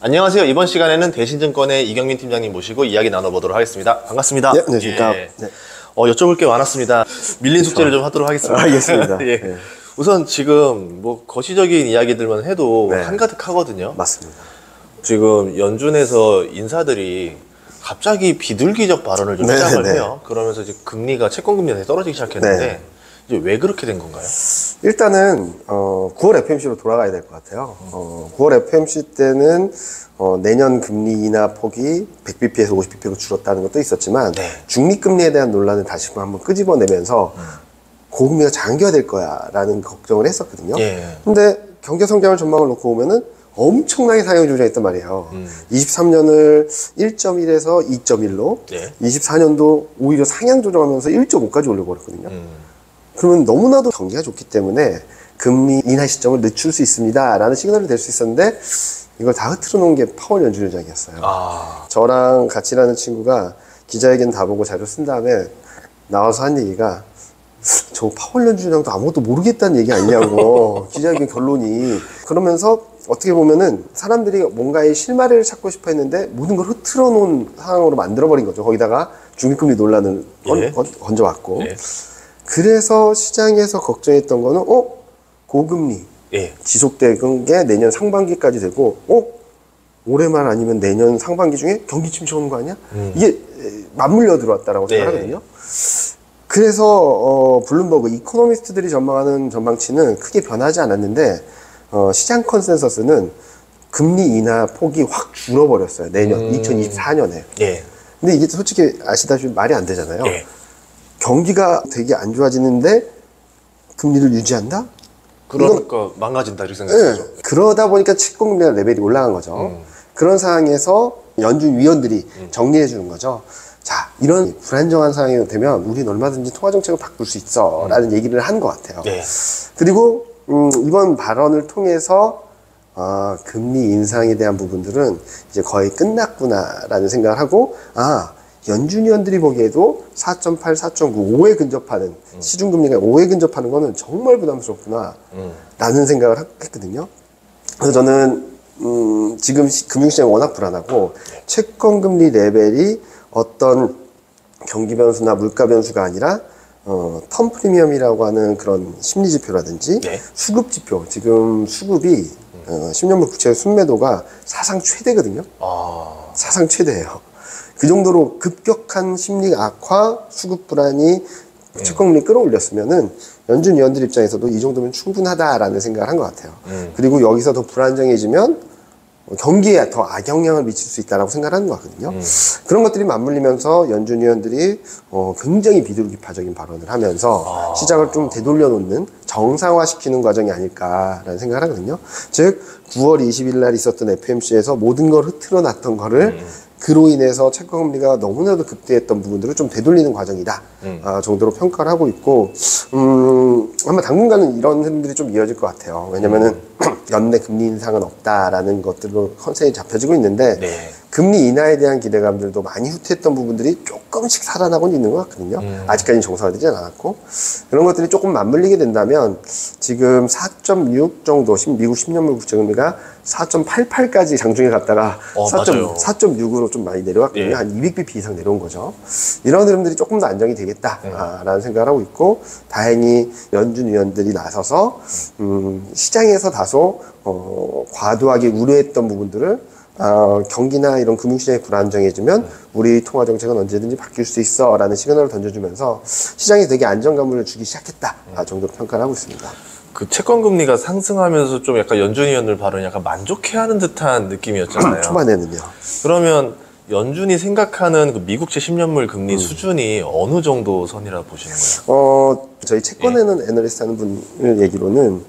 안녕하세요. 이번 시간에는 대신증권의 이경민 팀장님 모시고 이야기 나눠보도록 하겠습니다. 반갑습니다. 네, 안녕하십니까. 예. 네. 여쭤볼 게 많았습니다. 밀린 숙제를 좀 하도록 하겠습니다. 알겠습니다. 예. 네. 우선 지금 뭐 거시적인 이야기들만 해도 네. 한가득 하거든요. 맞습니다. 지금 연준에서 인사들이 갑자기 비둘기적 발언을 좀 네, 시작을 네. 해요. 그러면서 이제 금리가 채권금리가 떨어지기 시작했는데 네. 이제 왜 그렇게 된 건가요? 일단은 9월 FMC로 돌아가야 될 것 같아요. 9월 FMC 때는 내년 금리 인하 폭이 100bp에서 50bp로 줄었다는 것도 있었지만 네. 중립금리에 대한 논란을 다시 한번 끄집어내면서 고금리가 장기화될 거야라는 걱정을 했었거든요. 예. 근데 경제 성장을 전망을 놓고 보면은 엄청나게 상향 조정했단 말이에요. 23년을 1.1에서 2.1로, 예. 24년도 오히려 상향 조정하면서 1.5까지 올려버렸거든요. 그러면 너무나도 경기가 좋기 때문에 금리 인하 시점을 늦출 수 있습니다 라는 시그널이 될 수 있었는데 이걸 다 흐트러 놓은 게 파월 연준 의장이었어요. 저랑 같이 일하는 친구가 기자회견 다 보고 자료 쓴 다음에 나와서 한 얘기가 저 파월 연준 의장도 아무것도 모르겠다는 얘기 아니냐고 기자회견 결론이. 그러면서 어떻게 보면은 사람들이 뭔가의 실마리를 찾고 싶어 했는데 모든 걸 흐트러 놓은 상황으로 만들어버린 거죠. 거기다가 중립금리 논란을 예. 건져왔고. 예. 그래서 시장에서 걱정했던 거는 고금리 예. 지속되는 게 내년 상반기까지 되고 올해만 아니면 내년 상반기 중에 경기 침체 오는 거 아니야? 이게 맞물려 들어왔다라고 네. 생각하거든요. 그래서 블룸버그 이코노미스트들이 전망하는 전망치는 크게 변하지 않았는데 시장 컨센서스는 금리 인하 폭이 확 줄어버렸어요. 내년 2024년에. 예. 근데 이게 솔직히 아시다시피 말이 안 되잖아요. 예. 경기가 되게 안 좋아지는데 금리를 유지한다? 그러니까 망가진다 이렇게 생각하죠. 네. 그러다 보니까 채권금리 레벨이 올라간 거죠. 그런 상황에서 연준 위원들이 정리해 주는 거죠. 자, 이런 불안정한 상황이 되면 우리는 얼마든지 통화정책을 바꿀 수 있어 라는 얘기를 한 것 같아요. 네. 그리고 이번 발언을 통해서 금리 인상에 대한 부분들은 이제 거의 끝났구나라는 생각을 하고 연준 위원들이 보기에도 4.8, 4.9, 5에 근접하는 시중금리가 5에 근접하는 거는 정말 부담스럽구나 라는 생각을 했거든요. 그래서 저는 지금 금융시장이 워낙 불안하고 채권금리 레벨이 어떤 경기 변수나 물가 변수가 아니라 텀 프리미엄이라고 하는 그런 심리 지표라든지 네. 수급 지표, 지금 수급이 10년물 국채의 순매도가 사상 최대거든요. 사상 최대예요. 그 정도로 급격한 심리 악화, 수급 불안이 채권금리 끌어올렸으면은 연준 위원들 입장에서도 이 정도면 충분하다라는 생각을 한 것 같아요. 그리고 여기서 더 불안정해지면 경기에 더 악영향을 미칠 수 있다라고 생각하는 것 같거든요. 그런 것들이 맞물리면서 연준 위원들이 굉장히 비둘기파적인 발언을 하면서 시장을 좀 되돌려 놓는 정상화시키는 과정이 아닐까라는 생각을 하거든요. 즉 9월 20일 날 있었던 FMC에서 모든 걸 흐트러 놨던 거를 그로 인해서 채권금리가 너무나도 급대했던 부분들을 좀 되돌리는 과정이다 정도로 평가를 하고 있고 아마 당분간은 이런 흐름들이 좀 이어질 것 같아요. 왜냐면은 연내 금리 인상은 없다라는 것들로 컨셉이 잡혀지고 있는데 네. 금리 인하에 대한 기대감들도 많이 후퇴했던 부분들이 조금씩 살아나고는 있는 것 같거든요. 아직까지는 정상화되지 않았고 그런 것들이 조금 맞물리게 된다면 지금 4.6 정도 미국 10년물 국채금리가 4.88까지 장중에 갔다가 맞아요. 4.6으로 좀 많이 내려왔거든요. 예. 한 200bp 이상 내려온 거죠. 이런 흐름들이 조금 더 안정이 되겠다라는 생각을 하고 있고 다행히 연준 위원들이 나서서 시장에서 다소 과도하게 우려했던 부분들을 경기나 이런 금융시장이 불안정해지면 우리 통화정책은 언제든지 바뀔 수 있어 라는 시그널을 던져주면서 시장에 되게 안정감을 주기 시작했다 정도로 평가를 하고 있습니다. 그 채권금리가 상승하면서 좀 약간 연준 위원들 발언이 약간 만족해하는 듯한 느낌이었잖아요. 초반에는요. 그러면 연준이 생각하는 그 미국채 10년물 금리 수준이 어느 정도 선이라 보시는 거예요? 저희 채권에는 애널리스트 하는 분을 얘기로는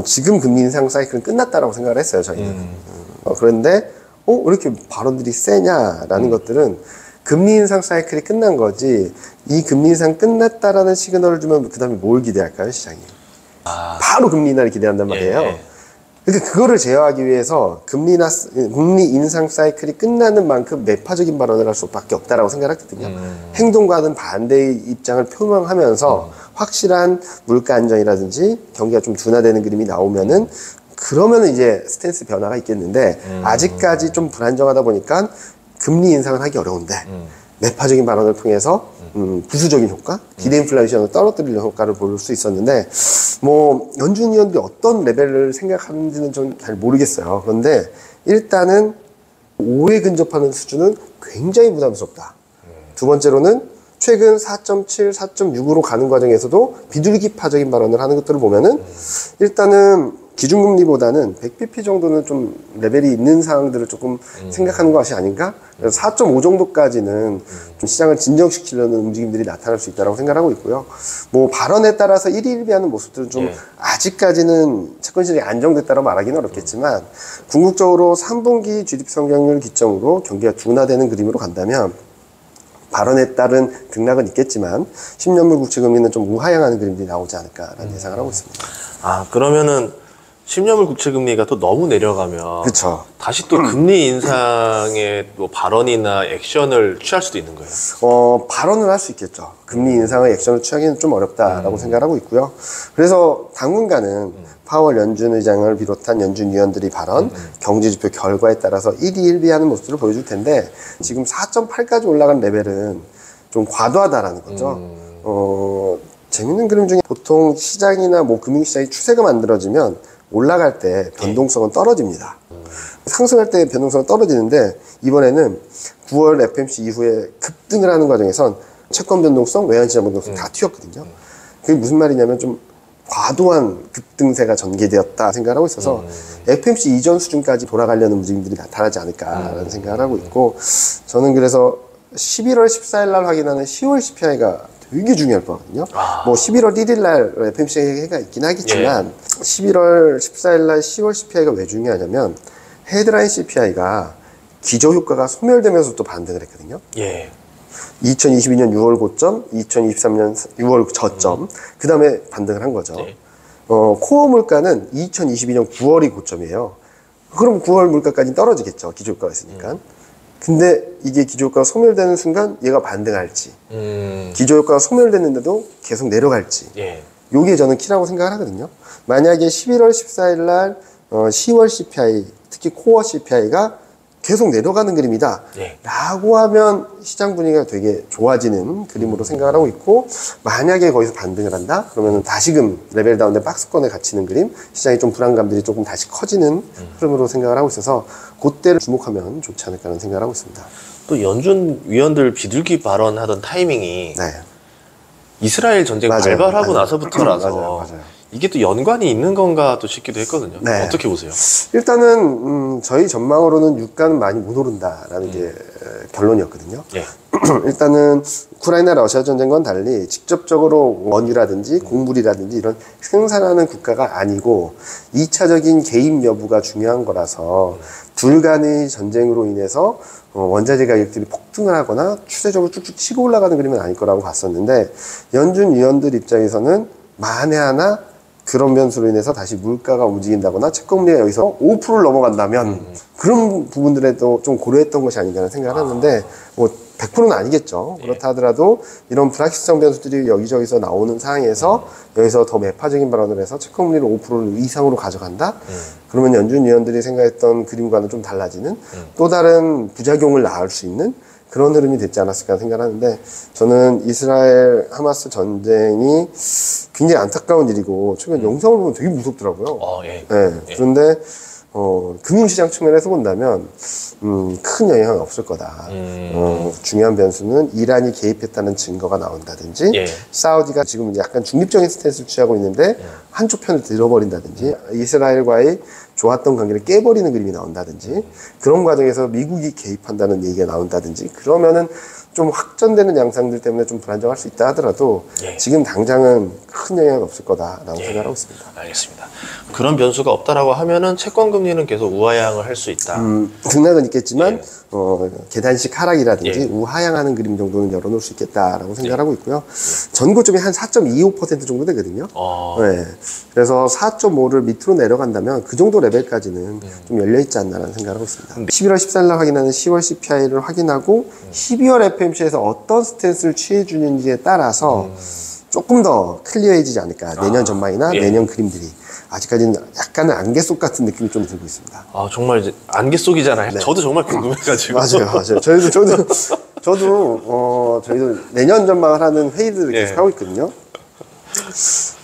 지금 금리 인상 사이클은 끝났다라고 생각을 했어요, 저희는. 그런데 왜 이렇게 발언들이 세냐라는 것들은 금리 인상 사이클이 끝난 거지 이 금리 인상 끝났다라는 시그널을 주면 그 다음에 뭘 기대할까요, 시장이? 바로 금리 인하를 기대한단 말이에요. 예. 그러니까 그거를 제어하기 위해서 금리 인상 사이클이 끝나는 만큼 매파적인 발언을 할 수밖에 없다라고 생각했거든요. 행동과는 반대의 입장을 표명하면서 확실한 물가 안정이라든지 경기가 좀 둔화되는 그림이 나오면은 그러면은 이제 스탠스 변화가 있겠는데 아직까지 좀 불안정하다 보니까 금리 인상을 하기 어려운데 매파적인 발언을 통해서 부수적인 효과, 기대 인플레이션을 떨어뜨리는 효과를 볼 수 있었는데 뭐 연준 위원들이 어떤 레벨을 생각하는지는 좀 잘 모르겠어요. 그런데 일단은 5에 근접하는 수준은 굉장히 부담스럽다. 두 번째로는 최근 4.7, 4.6으로 가는 과정에서도 비둘기파적인 발언을 하는 것들을 보면은 일단은 기준금리보다는 100bp 정도는 좀 레벨이 있는 상황들을 조금 생각하는 것이 아닌가? 그래서 4.5 정도까지는 좀 시장을 진정시키려는 움직임들이 나타날 수 있다고 생각하고 있고요. 뭐 발언에 따라서 일희일비하는 모습들은 좀 아직까지는 채권 시장이 안정됐다고 말하기는 어렵겠지만 궁극적으로 3분기 GDP 성장률 기점으로 경기가 둔화되는 그림으로 간다면 발언에 따른 등락은 있겠지만 10년물 국채금리는 좀 우하향하는 그림들이 나오지 않을까라는 예상을 하고 있습니다. 아, 그러면은 10년물 국채 금리가 또 너무 내려가면 그렇죠. 다시 또 금리 인상의 또 발언이나 액션을 취할 수도 있는 거예요. 발언을 할 수 있겠죠. 금리 인상의 액션을 취하기는 좀 어렵다라고 생각하고 있고요. 그래서 당분간은 파월 연준 의장을 비롯한 연준 위원들이 발언, 경제지표 결과에 따라서 일희일비하는 모습을 보여줄 텐데 지금 4.8까지 올라간 레벨은 좀 과도하다라는 거죠. 재밌는 그림 중에 보통 시장이나 뭐 금융시장이 추세가 만들어지면 올라갈 때 변동성은 떨어집니다. 상승할 때 변동성은 떨어지는데 이번에는 9월 FMC 이후에 급등을 하는 과정에선 채권 변동성, 외환시장 변동성 다 튀었거든요. 그게 무슨 말이냐면 좀 과도한 급등세가 전개되었다 생각을 하고 있어서 FMC 이전 수준까지 돌아가려는 움직임들이 나타나지 않을까라는 생각을 하고 있고 저는 그래서 11월 14일 날 확인하는 10월 CPI가 되게 중요할 거거든요. 뭐 11월 1일 날 FMC가 있긴 하겠지만 11월 14일 날 10월 CPI가 왜 중요하냐면 헤드라인 CPI가 기저효과가 소멸되면서 또 반등을 했거든요. 2022년 6월 고점, 2023년 6월 저점, 그 다음에 반등을 한 거죠. 코어 물가는 2022년 9월이 고점이에요. 그럼 9월 물가까지 떨어지겠죠. 기저효과가 있으니까. 근데 이게 기저효과가 소멸되는 순간 얘가 반등할지 기저효과가 소멸됐는데도 계속 내려갈지 요게 저는 키라고 생각을 하거든요. 만약에 11월 14일 날 10월 CPI 특히 코어 CPI가 계속 내려가는 그림이다 라고 하면 시장 분위기가 되게 좋아지는 그림으로 생각을 하고 있고 만약에 거기서 반등을 한다 그러면 다시금 레벨 다운된 박스권에 갇히는 그림 시장이 좀 불안감들이 조금 다시 커지는 흐름으로 생각을 하고 있어서 그때를 주목하면 좋지 않을까 하는 생각을 하고 있습니다. 또 연준 위원들 비둘기 발언하던 타이밍이 이스라엘 전쟁 발발하고 나서부터라서 맞아요. 이게 또 연관이 있는 건가 또 싶기도 했거든요. 어떻게 보세요? 일단은 저희 전망으로는 유가는 많이 못 오른다라는 게 결론이었거든요. 일단은 우크라이나 러시아 전쟁과는 달리 직접적으로 원유라든지 곡물이라든지 이런 생산하는 국가가 아니고 2차적인 개입 여부가 중요한 거라서 둘 간의 전쟁으로 인해서 원자재 가격들이 폭등을 하거나 추세적으로 쭉쭉 치고 올라가는 그림은 아닐 거라고 봤었는데 연준 위원들 입장에서는 만에 하나 그런 변수로 인해서 다시 물가가 움직인다거나 채권금리가 여기서 5%를 넘어간다면 그런 부분들에도 좀 고려했던 것이 아닌가 하는 생각을 하는데 뭐 100%는 아니겠죠. 그렇다 하더라도 이런 불확실성 변수들이 여기저기서 나오는 상황에서 여기서 더 매파적인 발언을 해서 채권금리를 5% 이상으로 가져간다? 그러면 연준 위원들이 생각했던 그림과는 좀 달라지는 또 다른 부작용을 낳을 수 있는 그런 흐름이 됐지 않았을까 생각하는데 저는 이스라엘 하마스 전쟁이 굉장히 안타까운 일이고 최근 영상을 보면 되게 무섭더라고요. 그런데 금융시장 측면에서 본다면 큰 영향은 없을 거다. 중요한 변수는 이란이 개입했다는 증거가 나온다든지 사우디가 지금 약간 중립적인 스탠스를 취하고 있는데 한쪽 편을 들어버린다든지 이스라엘과의 좋았던 관계를 깨버리는 그림이 나온다든지 그런 과정에서 미국이 개입한다는 얘기가 나온다든지 그러면은 좀 확전되는 양상들 때문에 좀 불안정할 수 있다 하더라도 지금 당장은 큰 영향은 없을 거다라고 생각하고 있습니다. 알겠습니다. 그런 변수가 없다라고 하면은 채권 금리는 계속 우하향을 할 수 있다. 등락은 있겠지만 계단식 하락이라든지 우하향하는 그림 정도는 열어놓을 수 있겠다라고 생각하고 있고요. 전고점이 한 4.25% 정도 되거든요. 그래서 4.5를 밑으로 내려간다면 그 정도 레벨까지는 좀 열려있지 않나라는 생각을 하고 있습니다. 11월 14일 날 확인하는 10월 CPI를 확인하고 12월 FMC에서 어떤 스탠스를 취해주는지에 따라서 조금 더 클리어해지지 않을까. 내년 전망이나 내년 그림들이. 아직까지는 약간의 안개 속 같은 느낌이 좀 들고 있습니다. 아, 정말 이제 안개 속이잖아요. 네. 저도 정말 궁금해가지고. 맞아요. 저희도 내년 전망을 하는 회의들을 예. 계속 하고 있거든요.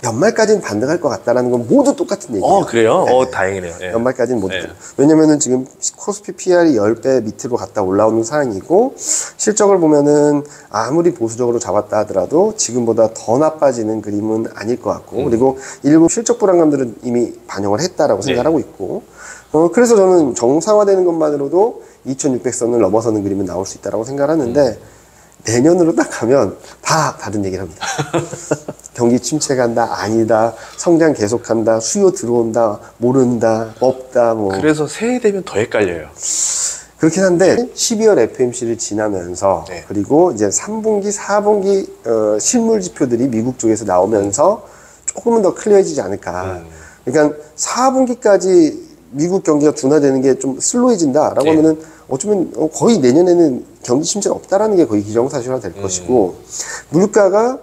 연말까지는 반등할 것 같다라는 건 모두 똑같은 얘기예요. 그래요? 네. 다행이네요. 예. 연말까지는 모두. 네. 왜냐면은 지금 코스피 PR이 10배 밑으로 갔다 올라오는 상황이고, 실적을 보면은 아무리 보수적으로 잡았다 하더라도 지금보다 더 나빠지는 그림은 아닐 것 같고, 그리고 일부 실적 불안감들은 이미 반영을 했다라고 생각하고 있고, 그래서 저는 정상화되는 것만으로도 2600선을 넘어서는 그림은 나올 수 있다라고 생각하는데, 내년으로 딱 가면 다 다른 얘기를 합니다. 경기 침체간다, 아니다, 성장 계속한다, 수요 들어온다, 모른다, 없다, 뭐. 그래서 새해 되면 더 헷갈려요. 그렇긴 한데 12월 FMC를 지나면서 네. 그리고 이제 3분기, 4분기 실물 지표들이 미국 쪽에서 나오면서 조금은 더 클리어해지지 않을까. 그러니까 4분기까지 미국 경기가 둔화되는 게 좀 슬로해진다라고 네. 하면은 어쩌면 거의 내년에는 경기 침체가 없다라는 게 거의 기정사실화 될 것이고, 물가가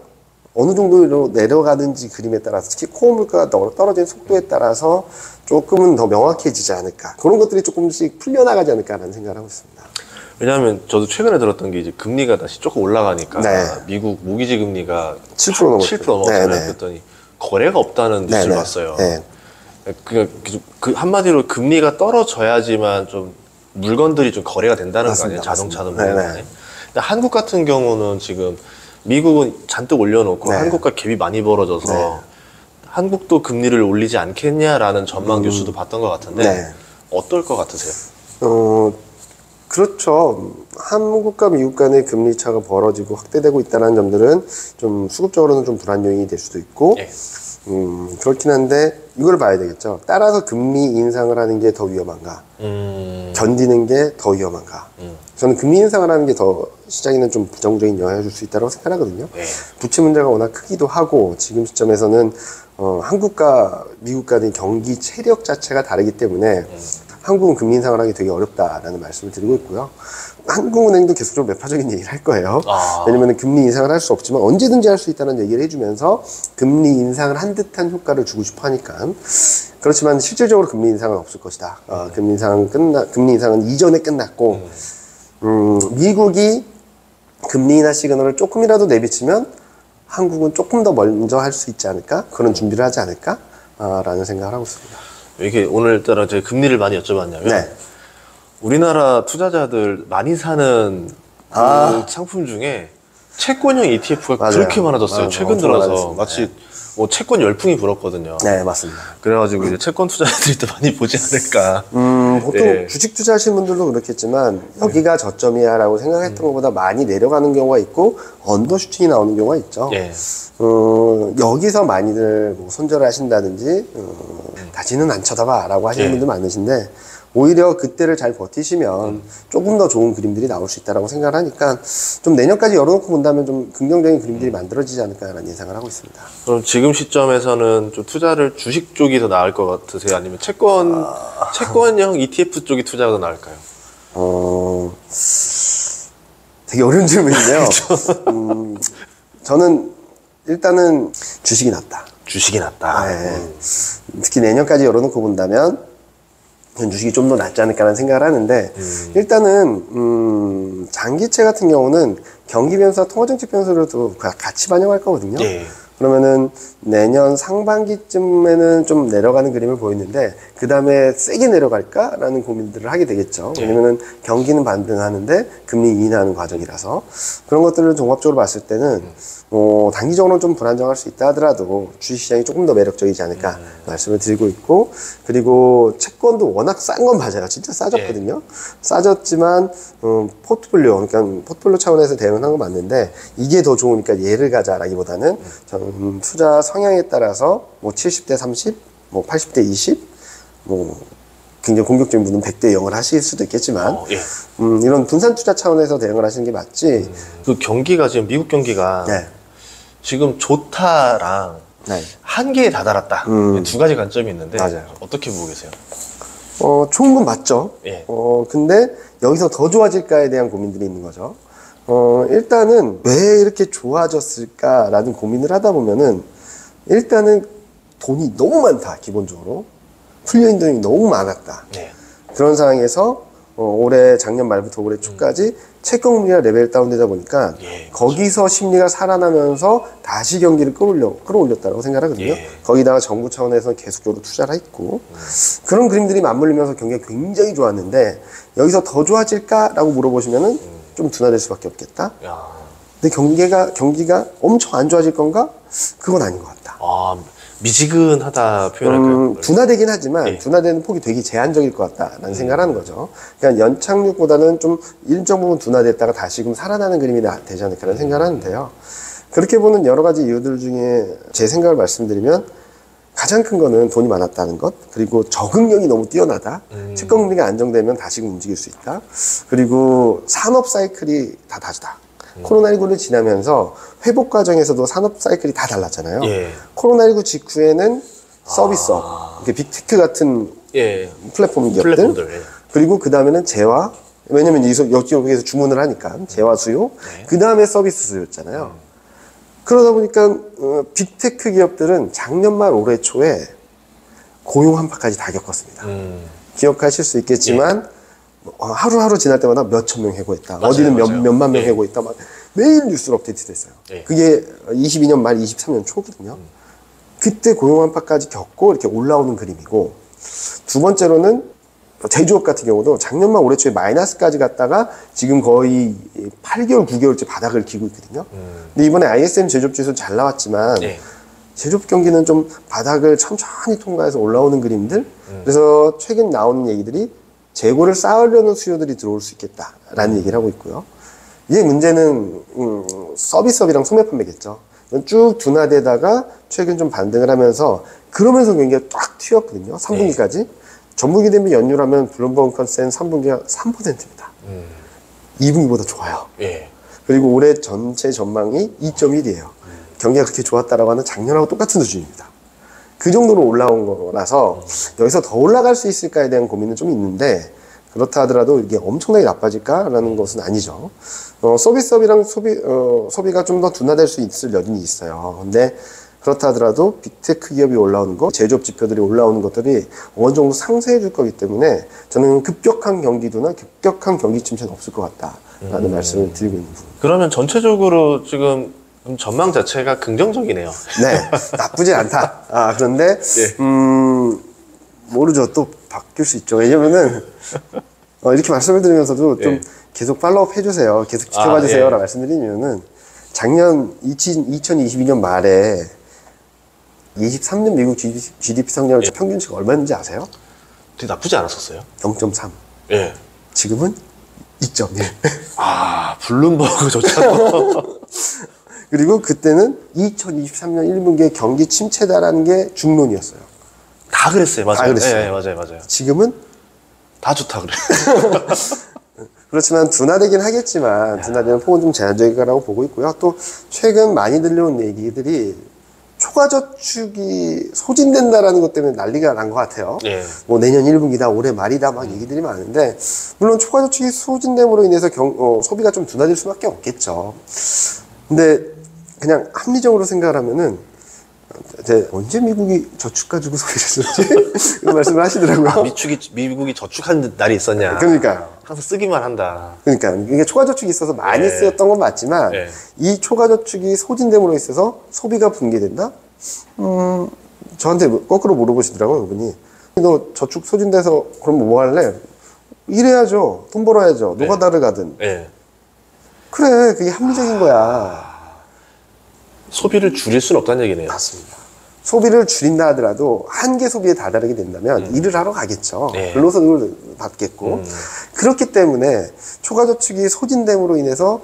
어느 정도로 내려가는지 그림에 따라서, 특히 코어 물가가 떨어지는 속도에 따라서 조금은 더 명확해지지 않을까, 그런 것들이 조금씩 풀려나가지 않을까라는 생각을 하고 있습니다. 왜냐하면 저도 최근에 들었던 게 이제 금리가 다시 조금 올라가니까 네. 미국 모기지 금리가 7% 넘었어요. 7% 넘었잖아요. 네, 네. 그랬더니 거래가 없다는 뉴스를 네, 네. 봤어요. 네. 그 한마디로 금리가 떨어져야지만 좀 물건들이 좀 거래가 된다는 맞습니다. 거 아니에요? 자동차든 맞습니다. 물건이. 네, 네. 근데 한국 같은 경우는 지금 미국은 잔뜩 올려놓고 네. 한국과 갭이 많이 벌어져서 네. 한국도 금리를 올리지 않겠냐라는 전망 뉴스도 봤던 것 같은데 네. 어떨 것 같으세요? 그렇죠. 한국과 미국 간의 금리 차가 벌어지고 확대되고 있다는 점들은 좀 수급적으로는 좀 불안 요인이 될 수도 있고, 예. 그렇긴 한데 이걸 봐야 되겠죠. 따라서 금리 인상을 하는 게 더 위험한가, 견디는 게 더 위험한가. 저는 금리 인상을 하는 게 더 시장에는 좀 부정적인 영향을 줄 수 있다고 생각하거든요. 네. 부채 문제가 워낙 크기도 하고, 지금 시점에서는 한국과 미국 간의 경기 체력 자체가 다르기 때문에 한국은 금리 인상을 하기 되게 어렵다라는 말씀을 드리고 있고요. 한국은행도 계속적으로 매파적인 얘기를 할 거예요. 왜냐면 금리 인상을 할 수 없지만 언제든지 할 수 있다는 얘기를 해주면서 금리 인상을 한 듯한 효과를 주고 싶어 하니까. 그렇지만 실질적으로 금리 인상은 없을 것이다. 금리 인상은 이전에 끝났고, 미국이 금리 인하 시그널을 조금이라도 내비치면 한국은 조금 더 먼저 할 수 있지 않을까? 그런 준비를 하지 않을까? 라는 생각을 하고 있습니다. 이게 오늘따라 제가 금리를 많이 여쭤봤냐면 네. 우리나라 투자자들 많이 사는 그 상품 중에 채권형 ETF가 맞아요. 그렇게 많아졌어요. 맞아요. 최근 엄청 들어서 많아졌습니다. 마치 뭐 채권 열풍이 불었거든요. 네, 맞습니다. 그래가지고 이제 채권 투자자들이 더 많이 보지 않을까. 보통 네. 주식 투자하시는 분들도 그렇겠지만 여기가 저점이야 라고 생각했던 것보다 많이 내려가는 경우가 있고 언더슈팅이 나오는 경우가 있죠. 예. 여기서 많이들 뭐 손절을 하신다든지 다시는 안 쳐다봐 라고 하시는 네. 분들 많으신데, 오히려 그때를 잘 버티시면 조금 더 좋은 그림들이 나올 수 있다고 생각을 하니까 좀 내년까지 열어놓고 본다면 좀 긍정적인 그림들이 만들어지지 않을까라는 예상을 하고 있습니다. 그럼 지금 시점에서는 좀 투자를 주식 쪽이 더 나을 것 같으세요? 아니면 채권형 ETF 쪽이 투자가 더 나을까요? 되게 어려운 질문인데요. 저는 일단은 주식이 낫다. 주식이 낫다. 네. 특히 내년까지 열어놓고 본다면 전 주식이 좀 더 낫지 않을까라는 생각을 하는데, 일단은 장기채 같은 경우는 경기 변수와 통화정책 변수로도 같이 반영할 거거든요. 예. 그러면은 내년 상반기쯤에는 좀 내려가는 그림을 보이는데 그 다음에 세게 내려갈까라는 고민들을 하게 되겠죠. 왜냐면은 경기는 반등하는데 금리 인하하는 과정이라서 그런 것들을 종합적으로 봤을 때는 단기적으로는 좀 불안정할 수 있다 하더라도 주식시장이 조금 더 매력적이지 않을까 말씀을 드리고 있고, 그리고 채권도 워낙 싼 건 맞아요. 진짜 싸졌거든요. 싸졌지만 포트폴리오, 그러니까 포트폴리오 차원에서 대응한 건 맞는데 이게 더 좋으니까 얘를 가자라기보다는 저는 투자 성향에 따라서 뭐 70대 30, 뭐 80대 20, 뭐 굉장히 공격적인 분은 100대 0을 하실 수도 있겠지만 예. 이런 분산 투자 차원에서 대응을 하시는 게 맞지. 그 경기가 지금 미국 경기가 네. 지금 좋다랑 네. 한계에 다다랐다. 두 가지 관점이 있는데 맞아요. 어떻게 보고 계세요? 좋은 건 맞죠. 예. 근데 여기서 더 좋아질까에 대한 고민들이 있는 거죠. 일단은 왜 이렇게 좋아졌을까라는 고민을 하다 보면은 일단은 돈이 너무 많다, 기본적으로. 풀려있는 돈이 너무 많았다. 네. 그런 상황에서 올해 작년 말부터 올해 초까지 채권금리가 레벨 다운되다 보니까 예, 거기서 심리가 살아나면서 다시 경기를 끌어올렸다고 생각하거든요. 예. 거기다가 정부 차원에서 계속적으로 투자를 했고 그런 그림들이 맞물리면서 경기가 굉장히 좋았는데 여기서 더 좋아질까라고 물어보시면은 좀 둔화될 수밖에 없겠다. 야. 근데 경기가 엄청 안 좋아질 건가? 그건 아닌 것 같다. 아, 미지근하다 표현할까요? 둔화되긴 하지만 예. 둔화되는 폭이 되게 제한적일 것 같다라는 생각을 하는 거죠. 그러니까 연착륙보다는 좀 일정 부분 둔화됐다가 다시금 살아나는 그림이 되지 않을까라는 생각을 하는데요. 그렇게 보는 여러 가지 이유들 중에 제 생각을 말씀드리면 가장 큰 거는 돈이 많았다는 것, 그리고 적응력이 너무 뛰어나다. 채권금리가 안정되면 다시금 움직일 수 있다. 그리고 산업 사이클이 다 다르다. 코로나19를 지나면서 회복 과정에서도 산업 사이클이 다 달랐잖아요. 예. 코로나19 직후에는 서비스업, 이렇게 빅테크 같은 예. 플랫폼 기업들, 플랫폼들. 예. 그리고 그 다음에는 재화, 왜냐면 여기에서 주문을 하니까 재화 수요, 네. 그 다음에 서비스 수요였잖아요. 그러다 보니까 빅테크 기업들은 작년 말 올해 초에 고용 한파까지 다 겪었습니다. 기억하실 수 있겠지만 하루하루 지날 때마다 몇천 명 해고했다. 맞아요, 어디는 맞아요. 몇만 명 예. 해고했다. 막 매일 뉴스로 업데이트 됐어요. 예. 그게 22년 말 23년 초거든요. 그때 고용 한파까지 겪고 이렇게 올라오는 그림이고, 두 번째로는 제조업 같은 경우도 작년 말 올해 초에 마이너스까지 갔다가 지금 거의 8개월, 9개월째 바닥을 기고 있거든요. 근데 이번에 ISM 제조업 지수 잘 나왔지만 예. 제조업 경기는 좀 바닥을 천천히 통과해서 올라오는 그림들. 그래서 최근 나오는 얘기들이 재고를 쌓으려는 수요들이 들어올 수 있겠다라는 얘기를 하고 있고요. 이게 문제는 서비스업이랑 소매 판매겠죠. 이건 쭉 둔화되다가 최근 좀 반등을 하면서 그러면서 경기가 쫙 튀었거든요. 3분기까지. 전분기 대비 연율하면 블룸버그 컨센 3분기가 3%입니다. 2분기보다 좋아요. 예. 그리고 올해 전체 전망이 2.1이에요. 경기가 그렇게 좋았다라고 하는 작년하고 똑같은 수준입니다. 그 정도로 올라온 거라서 여기서 더 올라갈 수 있을까에 대한 고민은 좀 있는데, 그렇다 하더라도 이게 엄청나게 나빠질까라는 것은 아니죠. 서비스업이랑 소비가 좀 더 둔화될 수 있을 여진이 있어요. 근데 그렇다 하더라도 빅테크 기업이 올라오는 거, 제조업 지표들이 올라오는 것들이 어느 정도 상쇄해 줄 거기 때문에 저는 급격한 경기 둔화, 급격한 경기 침체는 없을 것 같다라는 말씀을 드리고 있는 부분. 그러면 전체적으로 지금 전망 자체가 긍정적이네요. 네, 나쁘진 않다. 그런데 모르죠. 또 바뀔 수 있죠. 왜냐면은 이렇게 말씀을 드리면서도 좀 계속 팔로우업 해주세요. 계속 지켜봐 주세요. 라고 말씀드리면은 작년 2022년 말에 23년 미국 GDP 성장을 평균치가 얼마였는지 아세요? 되게 나쁘지 않았었어요. 0.3. 예. 지금은 2.1. 아, 블룸버그조차도. 그리고 그때는 2023년 1분기에 경기 침체다라는 게 중론이었어요. 다 그랬어요. 맞아요. 다 그랬어요. 예, 맞아요. 지금은 다 좋다 그래. 그렇지만 둔화되긴 하겠지만 둔화되는 폭은 좀 제한적일 거라고 보고 있고요. 또 최근 많이 들려온 얘기들이 초과저축이 소진된다라는 것 때문에 난리가 난 것 같아요. 예. 뭐 내년 1분기다, 올해 말이다 막 얘기들이 많은데, 물론 초과저축이 소진됨으로 인해서 소비가 좀 둔화될 수밖에 없겠죠. 근데 그냥 합리적으로 생각을 하면은 언제 미국이 저축 가지고 소비를 했었지? 이런 말씀을 하시더라고요. 아, 미국이 저축한 날이 있었냐. 그러니까. 항상 쓰기만 한다. 그러니까 이게 초과저축이 있어서 많이 쓰였던 건 맞지만 이 초과저축이 소진됨으로 있어서 소비가 붕괴된다? 저한테 거꾸로 물어보시더라고요. 그분이. 너 저축 소진돼서 그럼 뭐 할래? 일해야죠. 돈 벌어야죠. 노가다를 가든. 그래, 그게 합리적인 거야. 소비를 줄일 수는 없다는 얘기네요. 맞습니다. 소비를 줄인다 하더라도 한계 소비에 다다르게 된다면 일을 하러 가겠죠. 근로소득을 받겠고. 그렇기 때문에 초과저축이 소진됨으로 인해서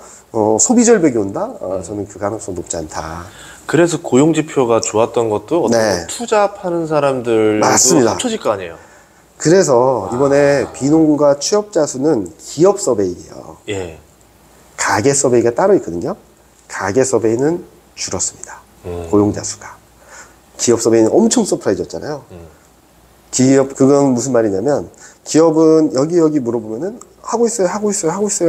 소비 절벽이 온다? 저는 그 가능성 높지 않다. 그래서 고용지표가 좋았던 것도 어떤 투자하는 사람들도 맞습니다. 합쳐질 거 아니에요. 그래서 이번에 비농가 취업자 수는 기업 서베이예요. 가계 서베이가 따로 있거든요. 가계 서베이는 줄었습니다. 고용자 수가. 기업 서베이는 엄청 서프라이즈였잖아요. 기업, 그건 무슨 말이냐면, 기업은 여기 물어보면은, 하고 있어요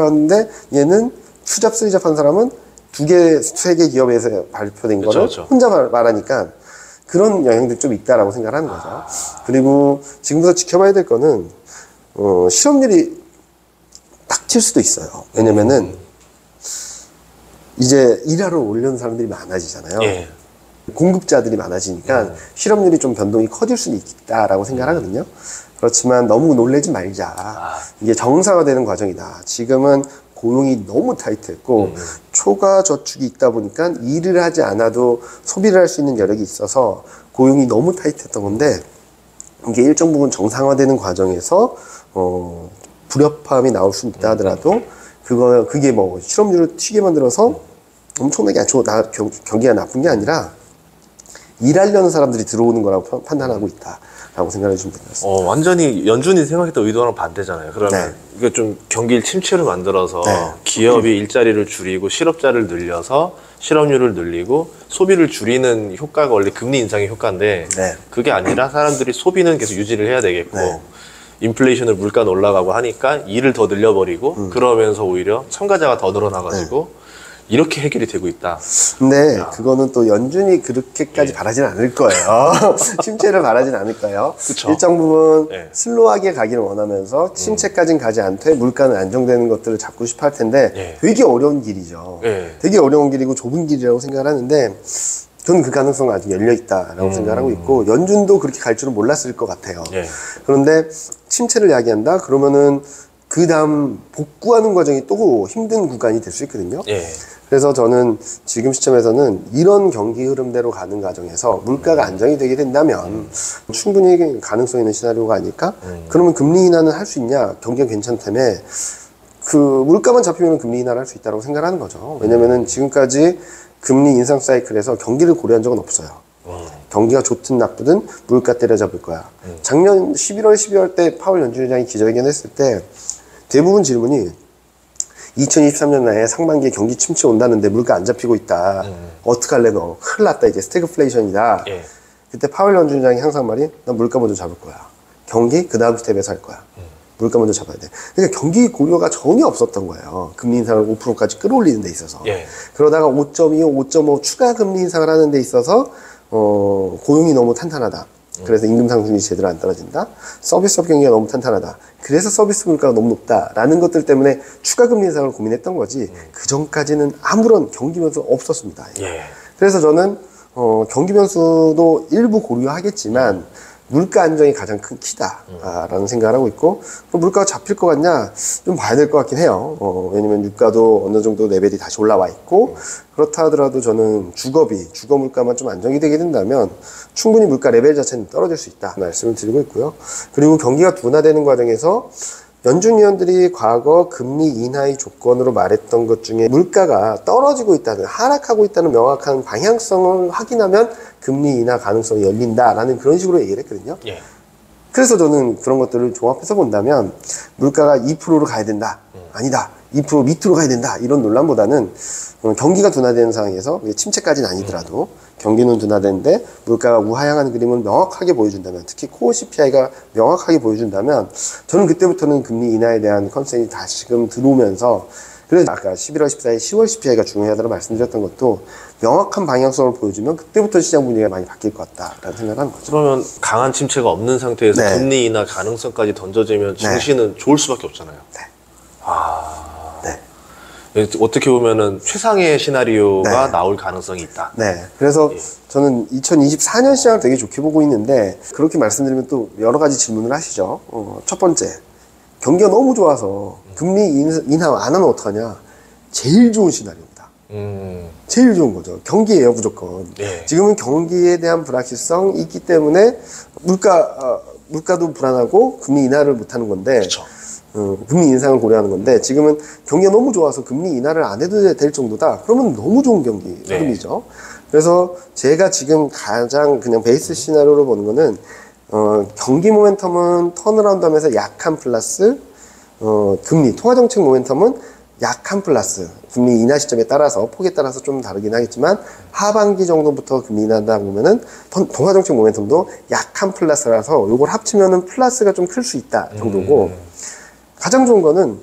하는데, 얘는 투잡, 쓰리잡 한 사람은 2개, 3개 기업에서 발표된 거를 그쵸. 혼자 말하니까, 그런 영향들이 좀 있다라고 생각하는 거죠. 그리고 지금부터 지켜봐야 될 거는 실업률이 딱 칠 수도 있어요. 왜냐면은 이제 일하러 오려는 사람들이 많아지잖아요. 예. 공급자들이 많아지니까 실업률이 좀 변동이 커질 수는 있다라고 생각하거든요. 그렇지만 너무 놀라지 말자. 이게 정상화되는 과정이다. 지금은 고용이 너무 타이트했고 초과 저축이 있다 보니까 일을 하지 않아도 소비를 할 수 있는 여력이 있어서 고용이 너무 타이트했던 건데 이게 일정 부분 정상화되는 과정에서 불협화음이 나올 수 있다 하더라도 그게 뭐 실업률을 튀게 만들어서 엄청나게 경기가 나쁜 게 아니라 일하려는 사람들이 들어오는 거라고 판단하고 있다라고 생각해 주면 될 것 같습니다. 완전히 연준이 생각했던 의도랑 반대잖아요. 그러면 이거 좀 경기 침체를 만들어서 기업이 일자리를 줄이고 실업자를 늘려서 실업률을 늘리고 소비를 줄이는 효과가 원래 금리 인상의 효과인데 그게 아니라 사람들이 소비는 계속 유지를 해야 되겠고 인플레이션을 물가는 올라가고 하니까 일을 더 늘려버리고 그러면서 오히려 참가자가 더 늘어나가지고 이렇게 해결이 되고 있다. 근데 그거는 또 연준이 그렇게까지 바라진 않을 거예요. 침체를 바라진 않을 거예요. 그쵸. 일정 부분 슬로우하게 가기를 원하면서 침체까지는 가지 않되 물가는 안정되는 것들을 잡고 싶어 할 텐데 되게 어려운 길이죠. 되게 어려운 길이고 좁은 길이라고 생각을 하는데 저는 그 가능성은 아직 열려있다라고 생각하고 있고 연준도 그렇게 갈 줄은 몰랐을 것 같아요. 그런데 침체를 야기한다? 그러면은 그 다음 복구하는 과정이 또 힘든 구간이 될 수 있거든요. 그래서 저는 지금 시점에서는 이런 경기 흐름대로 가는 과정에서 물가가 안정이 되게 된다면 충분히 가능성 있는 시나리오가 아닐까? 그러면 금리 인하는 할 수 있냐? 경기가 괜찮다며 그 물가만 잡히면 금리 인하를 할 수 있다고 생각하는 거죠. 왜냐면은 지금까지 금리 인상 사이클에서 경기를 고려한 적은 없어요. 경기가 좋든 나쁘든 물가 때려잡을 거야. 작년 11월, 12월 때 파월 연준의장이 기자회견했을 때 대부분 질문이 2023년 나에 상반기에 경기 침체 온다는데 물가 안 잡히고 있다. 어떡할래 너? 큰일 났다. 이제 스태그플레이션이다. 그때 파월 연준의장이 항상 말이 난 물가 먼저 잡을 거야. 경기 그 다음 스텝에서 할 거야. 물가 먼저 잡아야 돼. 그러니까 경기 고려가 전혀 없었던 거예요. 금리 인상을 5%까지 끌어올리는 데 있어서. 그러다가 5.25, 5.5 추가 금리 인상을 하는 데 있어서 고용이 너무 탄탄하다. 그래서 임금 상승이 제대로 안 떨어진다. 서비스업 경기가 너무 탄탄하다. 그래서 서비스 물가가 너무 높다라는 것들 때문에 추가 금리 인상을 고민했던 거지. 그 전까지는 아무런 경기 변수 없었습니다. 그래서 저는 경기 변수도 일부 고려하겠지만 물가 안정이 가장 큰 키다라는 생각을 하고 있고 물가가 잡힐 것 같냐 좀 봐야 될 것 같긴 해요. 왜냐면 유가도 어느 정도 레벨이 다시 올라와 있고 그렇다 하더라도 저는 주거 물가만 좀 안정이 되게 된다면 충분히 물가 레벨 자체는 떨어질 수 있다 말씀을 드리고 있고요. 그리고 경기가 둔화되는 과정에서 연준 위원들이 과거 금리 인하의 조건으로 말했던 것 중에 물가가 떨어지고 있다는, 하락하고 있다는 명확한 방향성을 확인하면 금리 인하 가능성이 열린다라는 그런 식으로 얘기를 했거든요. 그래서 저는 그런 것들을 종합해서 본다면 물가가 2%로 가야 된다. 아니다. 2% 밑으로 가야 된다. 이런 논란보다는 경기가 둔화되는 상황에서 침체까지는 아니더라도 경기는 둔화되는데 물가가 우하향하는 그림을 명확하게 보여준다면 특히 코어 CPI가 명확하게 보여준다면 저는 그때부터는 금리 인하에 대한 컨센이 다시금 들어오면서 그래서 아까 11월 14일 10월 CPI가 중요하다고 말씀드렸던 것도 명확한 방향성을 보여주면 그때부터 시장 분위기가 많이 바뀔 것 같다라는 생각을 하는 거죠. 그러면 강한 침체가 없는 상태에서 금리 인하 가능성까지 던져지면 증시는 좋을 수밖에 없잖아요. 어떻게 보면은 최상의 시나리오가 나올 가능성이 있다. 그래서 저는 2024년 시장을 되게 좋게 보고 있는데 그렇게 말씀드리면 또 여러 가지 질문을 하시죠. 첫 번째, 경기가 너무 좋아서 금리 인하 안 하면 어떡하냐? 제일 좋은 시나리오입니다. 제일 좋은 거죠. 경기예요, 무조건. 지금은 경기에 대한 불확실성이 있기 때문에 물가도 불안하고 금리 인하를 못 하는 건데 금리 인상을 고려하는 건데 지금은 경기가 너무 좋아서 금리 인하를 안 해도 될 정도다. 그러면 너무 좋은 경기 흐름이죠. 그래서 제가 지금 가장 그냥 베이스 시나리오로 보는 거는 경기 모멘텀은 턴어라운드 하면서 약한 플러스 금리 통화정책 모멘텀은 약한 플러스 금리 인하 시점에 따라서 폭에 따라서 좀 다르긴 하겠지만 하반기 정도부터 금리 인하다 보면은 통화정책 모멘텀도 약한 플러스라서 요걸 합치면은 플러스가 좀 클 수 있다 정도고 가장 좋은 거는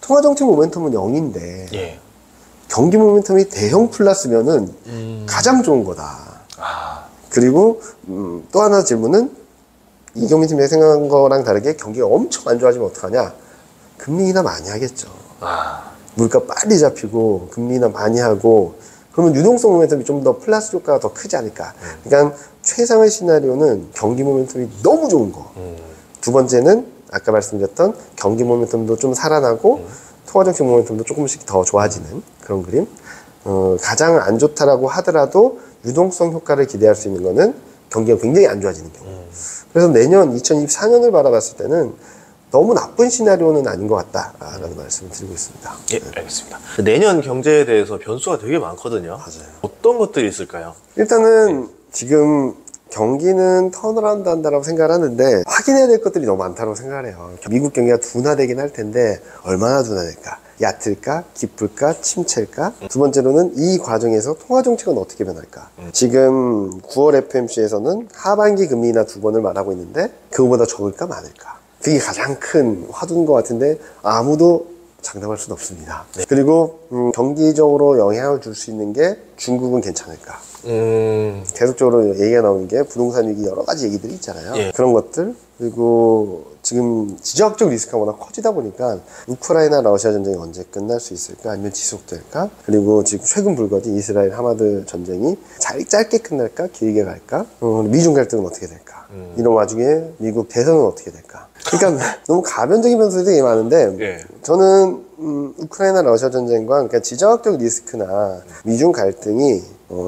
통화정책 모멘텀은 0인데 경기 모멘텀이 대형 플러스면은 가장 좋은 거다. 그리고 또 하나 질문은 이경민 팀장이 생각한 거랑 다르게 경기가 엄청 안 좋아지면 어떡하냐? 금리 인하 많이 하겠죠. 물가 빨리 잡히고 금리 인하 많이 하고 그러면 유동성 모멘텀이 좀 더 플러스 효과가 더 크지 않을까. 그러니까 최상의 시나리오는 경기 모멘텀이 너무 좋은 거. 두 번째는 아까 말씀드렸던 경기 모멘텀도 좀 살아나고 통화정책 모멘텀도 조금씩 더 좋아지는 그런 그림. 가장 안 좋다라고 하더라도 유동성 효과를 기대할 수 있는 거는 경기가 굉장히 안 좋아지는 경우. 그래서 내년 2024년을 바라봤을 때는 너무 나쁜 시나리오는 아닌 것 같다라는 말씀을 드리고 있습니다. 예, 알겠습니다. 내년 경제에 대해서 변수가 되게 많거든요. 맞아요. 어떤 것들이 있을까요? 일단은 지금 경기는 턴어라운드 한다고 생각을 하는데 확인해야 될 것들이 너무 많다고 생각을 해요. 미국 경기가 둔화되긴 할 텐데 얼마나 둔화될까? 얕을까? 깊을까? 침체일까? 두 번째로는 이 과정에서 통화정책은 어떻게 변할까? 지금 9월 FMC에서는 하반기 금리 인하 2번을 말하고 있는데 그거보다 적을까 많을까? 그게 가장 큰 화두인 것 같은데 아무도 장담할 수는 없습니다. 그리고 경기적으로 영향을 줄 수 있는 게 중국은 괜찮을까? 계속적으로 얘기가 나오는 게 부동산 위기 여러 가지 얘기들이 있잖아요. 예. 그런 것들 그리고 지금 지정학적 리스크가 워낙 커지다 보니까 우크라이나 러시아 전쟁이 언제 끝날 수 있을까 아니면 지속될까 그리고 지금 최근 불거진 이스라엘 하마드 전쟁이 짧게 끝날까 길게 갈까 미중 갈등은 어떻게 될까 이런 와중에 미국 대선은 어떻게 될까 그러니까 너무 가변적인 변수들이 되게 많은데 예. 저는 우크라이나 러시아 전쟁과 그러니까 지정학적 리스크나 미중 갈등이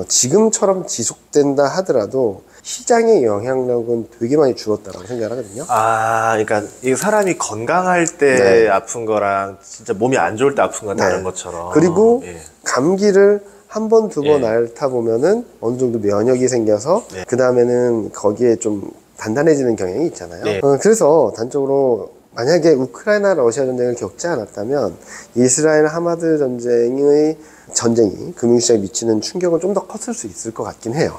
지금처럼 지속된다 하더라도 시장의 영향력은 되게 많이 줄었다고 생각을 하거든요. 그러니까 이 사람이 건강할 때 네. 아픈 거랑 진짜 몸이 안 좋을 때 아픈 건 네. 다른 것처럼. 그리고 예. 감기를 한 번, 두 번 예. 앓다 보면은 어느 정도 면역이 생겨서 예. 그 다음에는 거기에 좀 단단해지는 경향이 있잖아요. 예. 그래서 단적으로 만약에 우크라이나 러시아 전쟁을 겪지 않았다면 이스라엘 하마드 전쟁이 금융시장에 미치는 충격은 좀 더 컸을 수 있을 것 같긴 해요.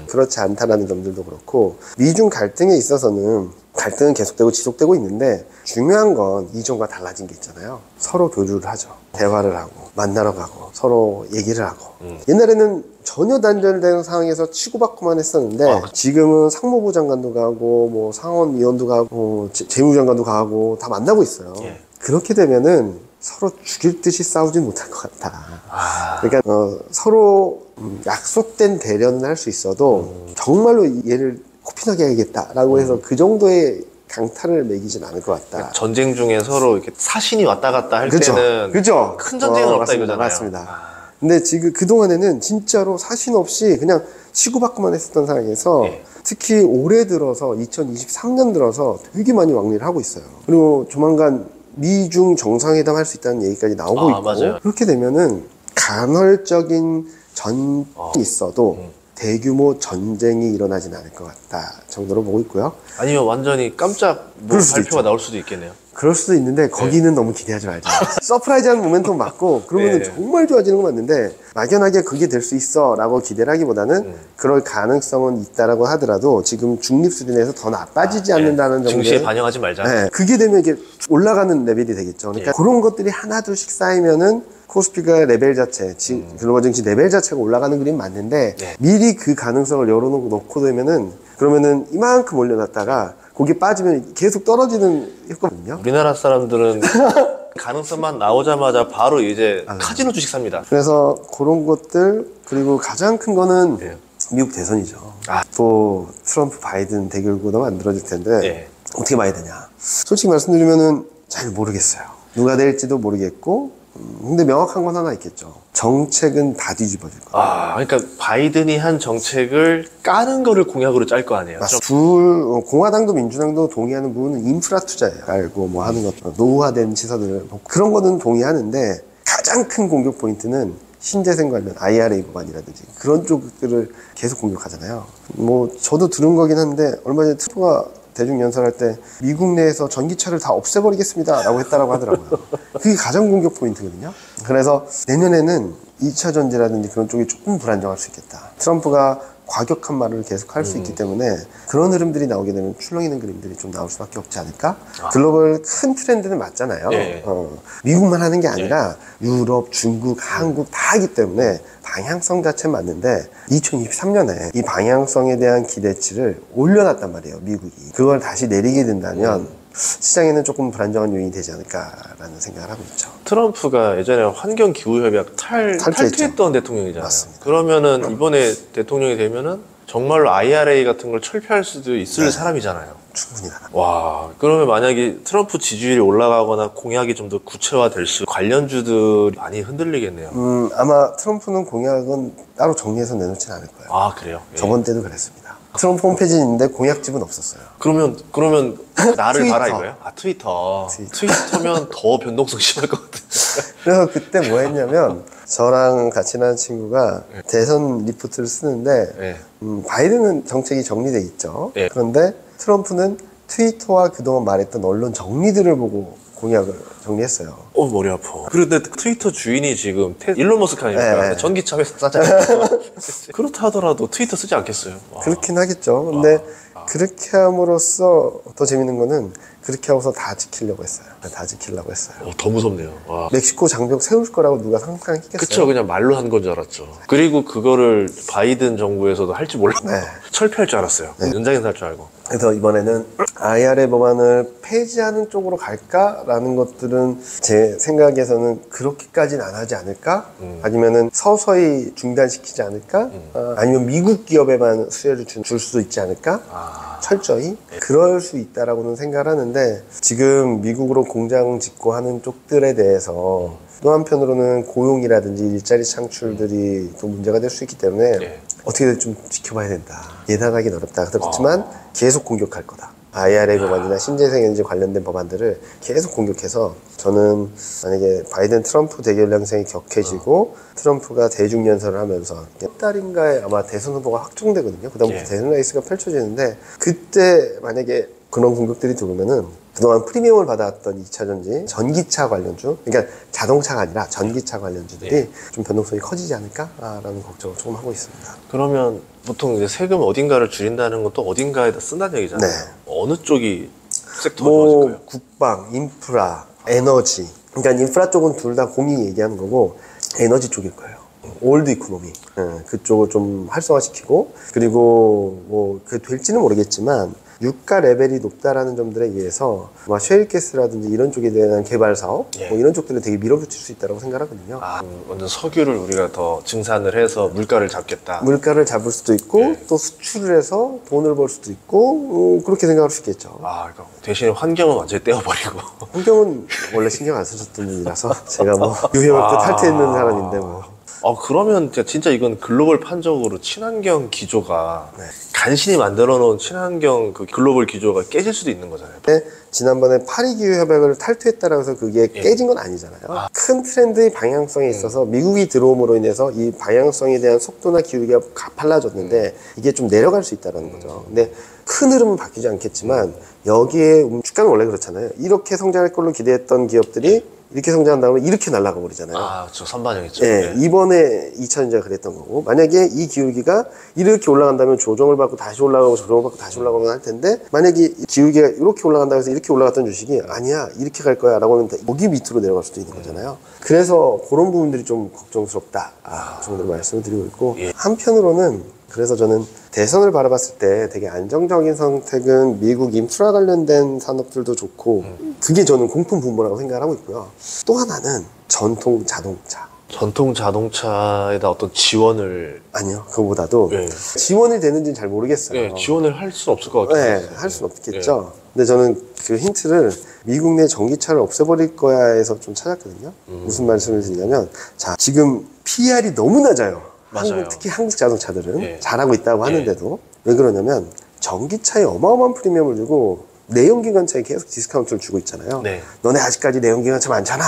그렇지 않다라는 점들도 그렇고 미중 갈등에 있어서는 갈등은 계속되고 지속되고 있는데 중요한 건 이전과 달라진 게 있잖아요. 서로 교류를 하죠. 대화를 하고 만나러 가고 서로 얘기를 하고 옛날에는 전혀 단절된 상황에서 치고받고만 했었는데 지금은 상무부 장관도 가고 뭐 상원위원도 가고 재무장관도 가고 다 만나고 있어요. 예. 그렇게 되면은 서로 죽일 듯이 싸우진 못할 것 같다. 그러니까 서로 약속된 대련은 할 수 있어도 정말로 얘를 코피나게 해야겠다라고 해서 그 정도의 강타를 매기진 않을 것 같다. 전쟁 중에 서로 이렇게 사신이 왔다 갔다 할 그쵸? 때는 그죠? 큰 전쟁은 없다 맞습니다. 이거잖아요. 맞습니다. 근데 지금 그동안에는 진짜로 사신 없이 그냥 치고받고만 했었던 상황에서 예. 특히 올해 들어서 2023년 들어서 되게 많이 왕래를 하고 있어요. 그리고 조만간 미중 정상회담 할 수 있다는 얘기까지 나오고 있고 맞아요. 그렇게 되면은 간헐적인 전이 있어도 대규모 전쟁이 일어나진 않을 것 같다 정도로 보고 있고요. 아니면 완전히 깜짝 뭐 그럴 수도 발표가 있죠. 나올 수도 있겠네요. 그럴 수도 있는데 거기는 너무 기대하지 말자. 서프라이즈한 모멘텀 맞고 그러면 네. 정말 좋아지는 건 맞는데 막연하게 그게 될 수 있어 라고 기대를 하기보다는 그럴 가능성은 있다라고 하더라도 지금 중립 수준에서 더 나빠지지 않는다는 정도의 증시에 반영하지 말자. 네, 그게 되면 이게 올라가는 레벨이 되겠죠. 그러니까 그런 것들이 하나 둘씩 쌓이면은 코스피가 레벨 자체, 글로벌 증시 레벨 자체가 올라가는 그림 맞는데 미리 그 가능성을 열어놓고 되면은 그러면은 이만큼 올려놨다가 거기 빠지면 계속 떨어지는 효과거든요. 우리나라 사람들은 가능성만 나오자마자 바로 이제 카지노 주식 삽니다. 그래서 그런 것들 그리고 가장 큰 거는 예. 미국 대선이죠. 또 트럼프 바이든 대결 구도가 만들어질 텐데 예. 어떻게 봐야 되냐. 솔직히 말씀드리면은 잘 모르겠어요. 누가 될지도 모르겠고 근데 명확한 건 하나 있겠죠. 정책은 다 뒤집어질 거예요. 그러니까 바이든이 한 정책을 까는 거를 공약으로 짤 거 아니에요. 공화당도 민주당도 동의하는 부분은 인프라 투자예요. 알고 뭐 하는 것, 노후화된 시설을 그런 거는 동의하는데 가장 큰 공격 포인트는 신재생 관련 IRA 법안이라든지 그런 쪽들을 계속 공격하잖아요. 뭐 저도 들은 거긴 한데 얼마 전에 트럼프가 대중연설할 때 미국 내에서 전기차를 다 없애버리겠습니다 라고 했다라고 하더라고요. 그게 가장 공격 포인트거든요. 그래서 내년에는 2차 전지라든지 그런 쪽이 조금 불안정할 수 있겠다. 트럼프가 과격한 말을 계속 할 수 있기 때문에 그런 흐름들이 나오게 되면 출렁 있는 그림들이 좀 나올 수밖에 없지 않을까? 글로벌 큰 트렌드는 맞잖아요. 미국만 하는 게 아니라 유럽, 중국, 한국 다 하기 때문에 방향성 자체는 맞는데 2023년에 이 방향성에 대한 기대치를 올려놨단 말이에요, 미국이. 그걸 다시 내리게 된다면 시장에는 조금 불안정한 요인이 되지 않을까라는 생각을 하고 있죠. 트럼프가 예전에 환경기후협약 탈퇴했던 대통령이잖아요. 맞습니다. 그러면은 이번에 대통령이 되면은 정말로 IRA 같은 걸 철폐할 수도 있을 사람이잖아요. 충분히 가능합니다. 와, 그러면 만약에 트럼프 지지율이 올라가거나 공약이 좀 더 구체화될 시 관련주들이 많이 흔들리겠네요. 아마 트럼프는 공약은 따로 정리해서 내놓지는 않을 거예요. 아, 그래요? 예. 저번 때도 그랬습니다. 트럼프 홈페이지는 있는데 공약집은 없었어요. 그러면 나를 트위터. 봐라 이거예요? 아, 트위터면 더 변동성 심할 것 같아요. 그래서 그때 뭐 했냐면 저랑 같이 나는 친구가 대선 리포트를 쓰는데 예. 바이든은 정책이 정리돼 있죠. 예. 그런데 트럼프는 트위터와 그동안 말했던 언론 정리들을 보고 공약을 정리했어요. 머리 아파. 그런데 트위터 주인이 지금 일론 머스크 아닙니까? 네. 전기차 회사 싸잖아요. 그렇다 하더라도 트위터 쓰지 않겠어요? 와. 그렇긴 하겠죠. 근데 그렇게 함으로써 더 재밌는 거는 그렇게 하고서 다 지키려고 했어요. 다 지키려고 했어요. 더 무섭네요. 와. 멕시코 장벽 세울 거라고 누가 상상했겠어요? 그쵸, 그냥 말로 한 건 줄 알았죠. 그리고 그거를 바이든 정부에서도 할지 몰랐고 네. 철폐할 줄 알았어요. 연장해서 할 줄 알고. 그래서 이번에는 IRA 법안을 폐지하는 쪽으로 갈까라는 것들은 제 생각에서는 그렇게까지는 안 하지 않을까? 아니면은 서서히 중단시키지 않을까? 아니면 미국 기업에만 수혜를 줄 수도 있지 않을까? 철저히? 그럴 수 있다라고는 생각을 하는데 지금 미국으로 공장 짓고 하는 쪽들에 대해서 또 한편으로는 고용이라든지 일자리 창출들이 또 문제가 될 수 있기 때문에 네. 어떻게든 좀 지켜봐야 된다. 예단하기는 어렵다. 그렇지만 계속 공격할 거다. IRA 법안이나 신재생에너지 관련된 법안들을 계속 공격해서 저는 만약에 바이든 트럼프 대결 양상이 격해지고 트럼프가 대중연설을 하면서 몇 달인가에 아마 대선 후보가 확정되거든요. 그다음부터 대선 레이스가 펼쳐지는데 그때 만약에 그런 공격들이 들어오면은 그동안 프리미엄을 받아왔던 2차전지, 전기차 관련주, 그러니까 자동차가 아니라 전기차 관련주들이 좀 변동성이 커지지 않을까라는 걱정을 조금 하고 있습니다. 그러면 보통 이제 세금 어딘가를 줄인다는 것도 어딘가에다 쓴다는 얘기잖아요. 네. 어느 쪽이 섹터가 좋아질까요? 국방, 인프라, 에너지. 그러니까 인프라 쪽은 둘 다 공이 얘기하는 거고 에너지 쪽일 거예요. 올드 이코노미. 그쪽을 좀 활성화시키고 그리고 뭐 그 될지는 모르겠지만 유가 레벨이 높다라는 점들에 의해서 셰일가스라든지 이런 쪽에 대한 개발 사업 뭐 이런 쪽들을 되게 밀어붙일 수 있다고 생각하거든요. 완전 석유를 우리가 더 증산을 해서 물가를 잡겠다. 물가를 잡을 수도 있고 또 수출을 해서 돈을 벌 수도 있고 그렇게 생각할 수 있겠죠. 그러니까 대신에 환경은 완전히 떼어버리고. 환경은 원래 신경 안 쓰셨던 분이라서 제가 뭐 유해할 때 탈퇴했는 사람인데 뭐. 그러면 진짜 이건 글로벌 판적으로 친환경 기조가 간신히 만들어 놓은 친환경 그 글로벌 기조가 깨질 수도 있는 거잖아요. 근데 지난번에 파리 기후협약을 탈퇴했다라고 해서 그게 깨진 건 아니잖아요. 큰 트렌드의 방향성에 있어서 미국이 들어옴으로 인해서 이 방향성에 대한 속도나 기울기가 빨라졌는데 이게 좀 내려갈 수 있다는 거죠. 근데 큰 흐름은 바뀌지 않겠지만 여기에 주가는 원래 그렇잖아요. 이렇게 성장할 걸로 기대했던 기업들이 이렇게 성장한 다음에 이렇게 날아가 버리잖아요. 저 선반영했죠. 네, 이번에 2차전지가 그랬던 거고 만약에 이 기울기가 이렇게 올라간다면 조정을 받고 다시 올라가고 조정을 받고 다시 올라가고 할 텐데 만약에 이 기울기가 이렇게 올라간다고 해서 이렇게 올라갔던 주식이 아니야 이렇게 갈 거야 라고 하면 여기 밑으로 내려갈 수도 있는 거잖아요. 그래서 그런 부분들이 좀 걱정스럽다 그 정도로 말씀을 드리고 있고 한편으로는 그래서 저는 대선을 바라봤을 때 되게 안정적인 선택은 미국 인프라 관련된 산업들도 좋고 그게 저는 공통 분모라고 생각을 하고 있고요. 또 하나는 전통 자동차. 전통 자동차에다 어떤 지원을 아니요. 그거보다도 지원이 되는지는 잘 모르겠어요. 지원을 할 수는 없을 것 같아요. 할 수는 없겠죠. 근데 저는 그 힌트를 미국 내 전기차를 없애버릴 거야에서 좀 찾았거든요. 무슨 말씀을 드리냐면 자 지금 PER이 너무 낮아요. 맞아요. 특히 한국 자동차들은 잘하고 있다고 하는데도 왜 그러냐면 전기차에 어마어마한 프리미엄을 주고 내연기관차에 계속 디스카운트를 주고 있잖아요. 너네 아직까지 내연기관차 많잖아.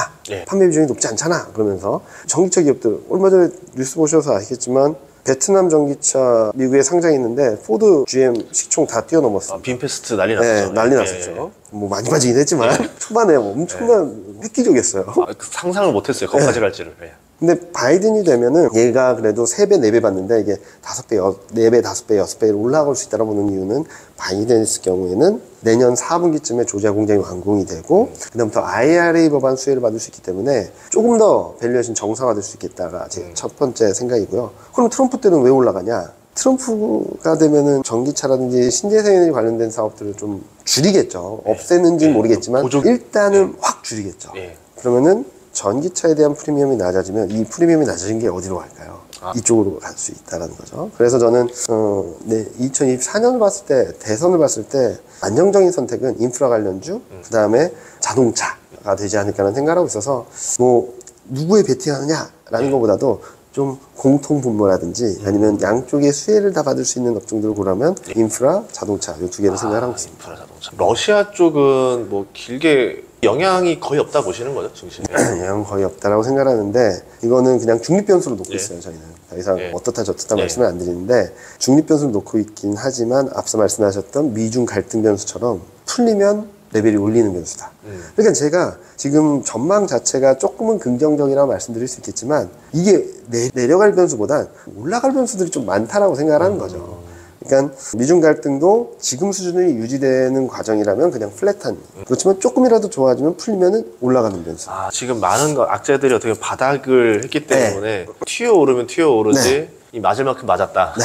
판매 비중이 높지 않잖아. 그러면서 전기차 기업들 얼마 전에 뉴스 보셔서 아시겠지만 베트남 전기차 미국에 상장했는데 포드, GM, 시총 다 뛰어넘었어요. 빈페스트 난리 났었죠. 난리 났었죠. 뭐 많이 빠지긴 했지만 초반에 엄청난 획기적이었어요. 상상을 못했어요. 거기까지 갈지를. 근데 바이든이 되면은 얘가 그래도 3배, 4배 받는데 이게 5배, 4배, 5배, 6배 올라갈 수 있다고 보는 이유는 바이든이 있을 경우에는 내년 4분기쯤에 조지아 공장이 완공이 되고 그다음부터 IRA 법안 수혜를 받을 수 있기 때문에 조금 더 밸류에이션 정상화될 수 있겠다가 제 첫 번째 생각이고요. 그럼 트럼프 때는 왜 올라가냐? 트럼프가 되면은 전기차라든지 신재생에너지 관련된 사업들을 좀 줄이겠죠. 없애는지는 모르겠지만 일단은 확 줄이겠죠. 그러면은 전기차에 대한 프리미엄이 낮아지면 이 프리미엄이 낮아진 게 어디로 갈까요? 이쪽으로 갈 수 있다는 거죠. 그래서 저는 2024년을 봤을 때, 대선을 봤을 때 안정적인 선택은 인프라 관련주, 그 다음에 자동차가 되지 않을까라는 생각을 하고 있어서 뭐 누구에 베팅하느냐라는 것보다도 좀 공통 분모라든지 아니면 양쪽의 수혜를 다 받을 수 있는 업종들을 고르면 인프라, 자동차 이 두 개를 생각하고 있습니다. 인프라, 자동차. 러시아 쪽은 뭐 길게 영향이 거의 없다 보시는 거죠, 중심에? 영향 거의 없다라고 생각하는데 이거는 그냥 중립 변수로 놓고 있어요. 저희는 더 이상 어떻다 저떻다 말씀을 안 드리는데 중립 변수를 놓고 있긴 하지만 앞서 말씀하셨던 미중 갈등 변수처럼 풀리면 레벨이 올리는 변수다. 그러니까 제가 지금 전망 자체가 조금은 긍정적이라고 말씀드릴 수 있겠지만 이게 내려갈 변수보단 올라갈 변수들이 좀 많다라고 생각을 하는 거죠. 그러니까 미중 갈등도 지금 수준이 유지되는 과정이라면 그냥 플랫한, 그렇지만 조금이라도 좋아지면 풀리면은 올라가는 변수. 지금 많은 악재들이 어떻게 바닥을 했기 때문에 튀어오르면 튀어오르지 이 맞을 만큼 맞았다. 네.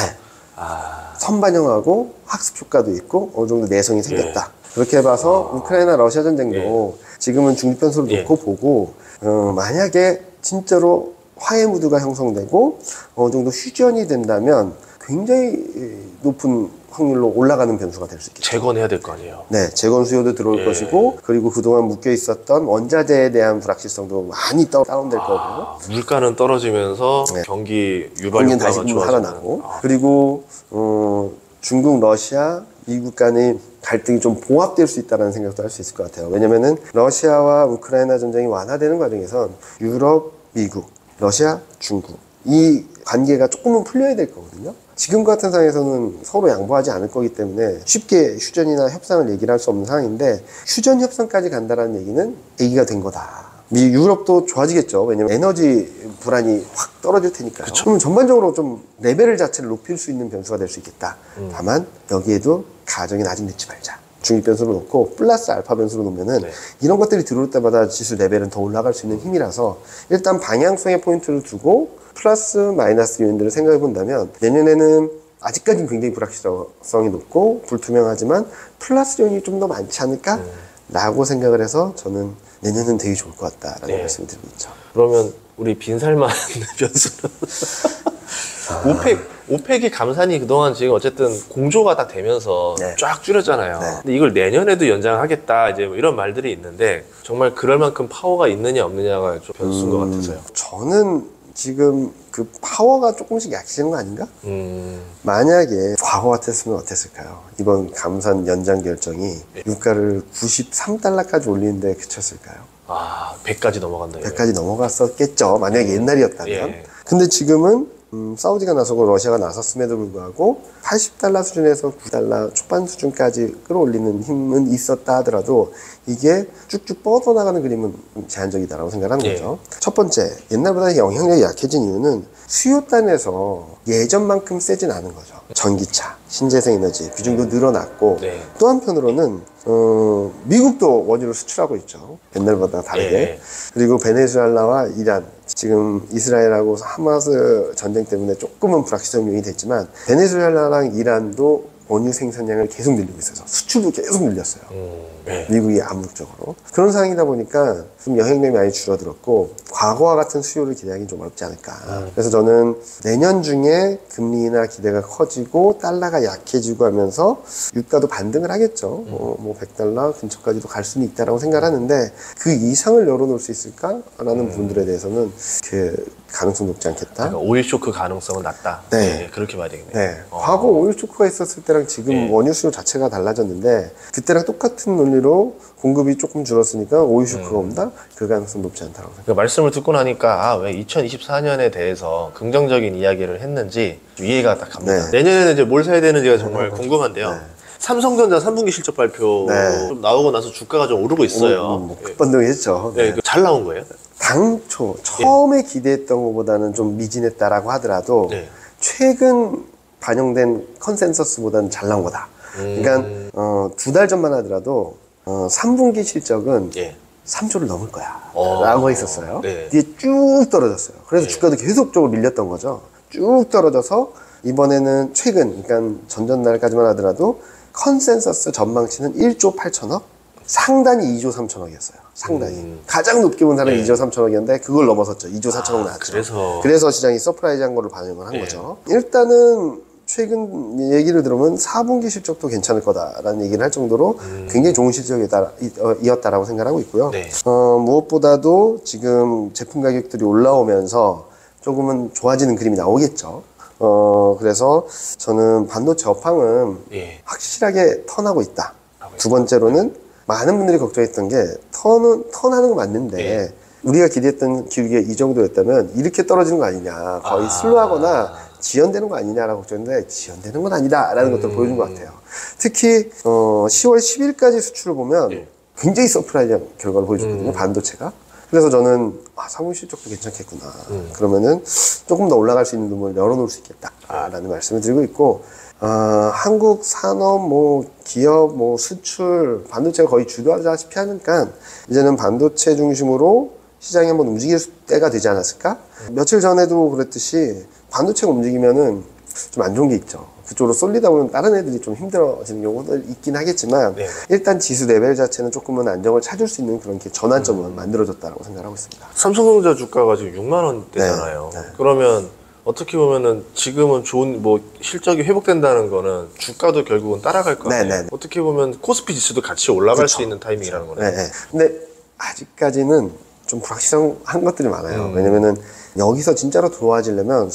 선반영하고 학습 효과도 있고 어느 정도 내성이 생겼다. 그렇게 봐서 우크라이나 러시아 전쟁도 지금은 중립 변수를 놓고 보고 만약에 진짜로 화해 무드가 형성되고 어느 정도 휴전이 된다면 굉장히 높은 확률로 올라가는 변수가 될 수 있겠죠. 재건해야 될 거 아니에요. 네, 재건 수요도 들어올 것이고 그리고 그동안 묶여 있었던 원자재에 대한 불확실성도 많이 다운될 거고 물가는 떨어지면서 경기 유발 공연 효과가 다시 좋아지고 살아나고 그리고 중국, 러시아, 미국 간의 갈등이 좀 봉합될 수 있다는 생각도 할 수 있을 것 같아요. 왜냐면은 러시아와 우크라이나 전쟁이 완화되는 과정에선 유럽, 미국, 러시아, 중국 이 관계가 조금은 풀려야 될 거거든요. 지금 같은 상황에서는 서로 양보하지 않을 거기 때문에 쉽게 휴전이나 협상을 얘기를 할 수 없는 상황인데 휴전 협상까지 간다는 얘기는 얘기가 된 거다. 유럽도 좋아지겠죠. 왜냐면 에너지 불안이 확 떨어질 테니까요. 그러면 전반적으로 좀 레벨 자체를 높일 수 있는 변수가 될 수 있겠다. 다만 여기에도 가정이 아직 늦지 말자. 중립 변수로 놓고 플러스 알파 변수로 놓으면은 이런 것들이 들어올 때마다 지수 레벨은 더 올라갈 수 있는 힘이라서 일단 방향성의 포인트를 두고 플러스 마이너스 요인들을 생각해 본다면 내년에는 아직까지는 굉장히 불확실성이 높고 불투명하지만 플러스 요인이 좀 더 많지 않을까? 라고 생각을 해서 저는 내년은 되게 좋을 것 같다라는 말씀을 드리고 있죠. 그러면 우리 빈살만 변수는 오펙이 감산이 그동안 지금 어쨌든 공조가 딱 되면서 쫙 줄였잖아요. 근데 이걸 내년에도 연장하겠다 이제 뭐 이런 말들이 있는데 정말 그럴 만큼 파워가 있느냐 없느냐가 좀 변수인 것 같아서요. 저는 지금 그 파워가 조금씩 약해지는 거 아닌가? 만약에 과거 같았으면 어땠을까요? 이번 감산 연장 결정이 유가를 93달러까지 올리는데 그쳤을까요? 100까지 넘어간다. 100까지 넘어갔었겠죠. 만약에 옛날이었다면. 근데 지금은 사우디가 나서고 러시아가 나섰음에도 불구하고 80달러 수준에서 9달러 초반 수준까지 끌어올리는 힘은 있었다 하더라도 이게 쭉쭉 뻗어나가는 그림은 제한적이다라고 생각하는 거죠. 첫 번째, 옛날보다 영향력이 약해진 이유는 수요단에서 예전만큼 세진 않은 거죠. 전기차, 신재생에너지 비중도 늘어났고 또 한편으로는 미국도 원유를 수출하고 있죠. 옛날보다 다르게. 그리고 베네수엘라와 이란, 지금 이스라엘하고 하마스 전쟁 때문에 조금은 불확실성 요인이 됐지만 베네수엘라랑 이란도 원유 생산량을 계속 늘리고 있어서 수출도 계속 늘렸어요. 미국이 암묵적으로. 그런 상황이다 보니까 좀 영향력이 많이 줄어들었고 과거와 같은 수요를 기대하기 좀 어렵지 않을까. 그래서 저는 내년 중에 금리 인하 기대가 커지고 달러가 약해지고 하면서 유가도 반등을 하겠죠. 뭐 100달러 근처까지도 갈 수는 있다라고 생각을 하는데 그 이상을 열어놓을 수 있을까라는 부분들에 대해서는 그 가능성 높지 않겠다. 그러니까 오일 쇼크 가능성은 낮다. 그렇게 봐야 되겠네요. 과거 오일 쇼크가 있었을 때랑 지금 원유 수요 자체가 달라졌는데 그때랑 똑같은 논리로 공급이 조금 줄었으니까 오일 쇼크가 온다? 그 가능성 높지 않다고 생각합니다. 그러니까 말씀을 듣고 나니까 왜 2024년에 대해서 긍정적인 이야기를 했는지 좀 이해가 딱 갑니다. 내년에는 이제 뭘 사야 되는지가 정말 궁금한데요. 삼성전자 3분기 실적 발표 네. 좀 나오고 나서 주가가 좀 오르고 있어요. 급반등했죠. 네, 잘 나온 거예요? 당초 처음에 기대했던 것보다는 좀 미진했다라고 하더라도 네. 최근 반영된 컨센서스보다는 잘 나온 거다. 그러니까 2달 전만 하더라도 3분기 실적은 예. 3조를 넘을 거야 라고 했었어요. 네. 뒤에 쭉 떨어졌어요. 그래서 네. 주가도 계속적으로 밀렸던 거죠. 쭉 떨어져서 이번에는 최근, 그러니까 전전날까지만 하더라도 컨센서스 전망치는 1조 8천억, 상단이 2조 3천억이었어요. 상단이. 가장 높게 본 사람이 네. 2조 3천억이었는데 그걸 넘어섰죠. 2조 4천억 나왔죠. 그래서 시장이 서프라이즈한 걸로 반영을 한 거죠. 일단은 최근 얘기를 들으면 4분기 실적도 괜찮을 거다라는 얘기를 할 정도로 굉장히 좋은 실적이었다라고 생각하고 있고요. 네. 무엇보다도 지금 제품 가격들이 올라오면서 조금은 좋아지는 그림이 나오겠죠. 그래서 저는 반도체 업황은 예. 확실하게 턴하고 있다. 두 번째로는 많은 분들이 걱정했던 게 턴하는 거 맞는데 예. 우리가 기대했던 기울기가 이 정도였다면 이렇게 떨어지는 거 아니냐. 거의 슬로하거나 지연되는 거 아니냐라고 걱정했는데 지연되는 건 아니다라는 것들을 보여준 것 같아요. 특히 10월 10일까지 수출을 보면 예. 굉장히 서프라이즈한 결과를 보여줬거든요. 반도체가. 그래서 저는 3분 실적도 괜찮겠구나. 그러면은 조금 더 올라갈 수 있는 눈을 열어놓을 수 있겠다라는 말씀을 드리고 있고 한국 산업, 기업, 수출, 반도체가 거의 주도하다시피 하니까 이제는 반도체 중심으로 시장이 한번 움직일 때가 되지 않았을까? 며칠 전에도 그랬듯이 반도체가 움직이면은 좀 안 좋은 게 있죠. 그쪽으로 쏠리다 보면 다른 애들이 좀 힘들어지는 경우도 있긴 하겠지만 네. 일단 지수 레벨 자체는 조금은 안정을 찾을 수 있는 그런 전환점은 만들어졌다고 생각하고 있습니다. 삼성전자 주가가 지금 6만 원대잖아요. 네. 그러면 어떻게 보면은 지금은 좋은 실적이 회복된다는 거는 주가도 결국은 따라갈 거 아니에요. 네. 어떻게 보면 코스피 지수도 같이 올라갈 그쵸. 수 있는 타이밍이라는 거네요. 네. 근데 아직까지는 좀 불확실한 것들이 많아요. 왜냐면은 여기서 진짜로 좋아지려면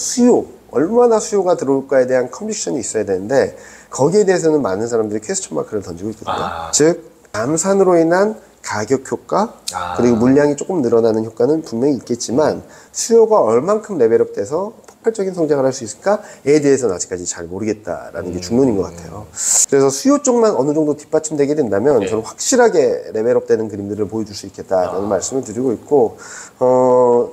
얼마나 수요가 들어올까에 대한 컨비션이 있어야 되는데 거기에 대해서는 많은 사람들이 퀘스천 마크를 던지고 있거든요. 즉 감산으로 인한 가격 효과 그리고 물량이 조금 늘어나는 효과는 분명히 있겠지만 수요가 얼만큼 레벨업 돼서 폭발적인 성장을 할 수 있을까에 대해서는 아직까지 잘 모르겠다라는 게 중론인 것 같아요. 그래서 수요 쪽만 어느 정도 뒷받침되게 된다면 저는 확실하게 레벨업 되는 그림들을 보여줄 수 있겠다라는 말씀을 드리고 있고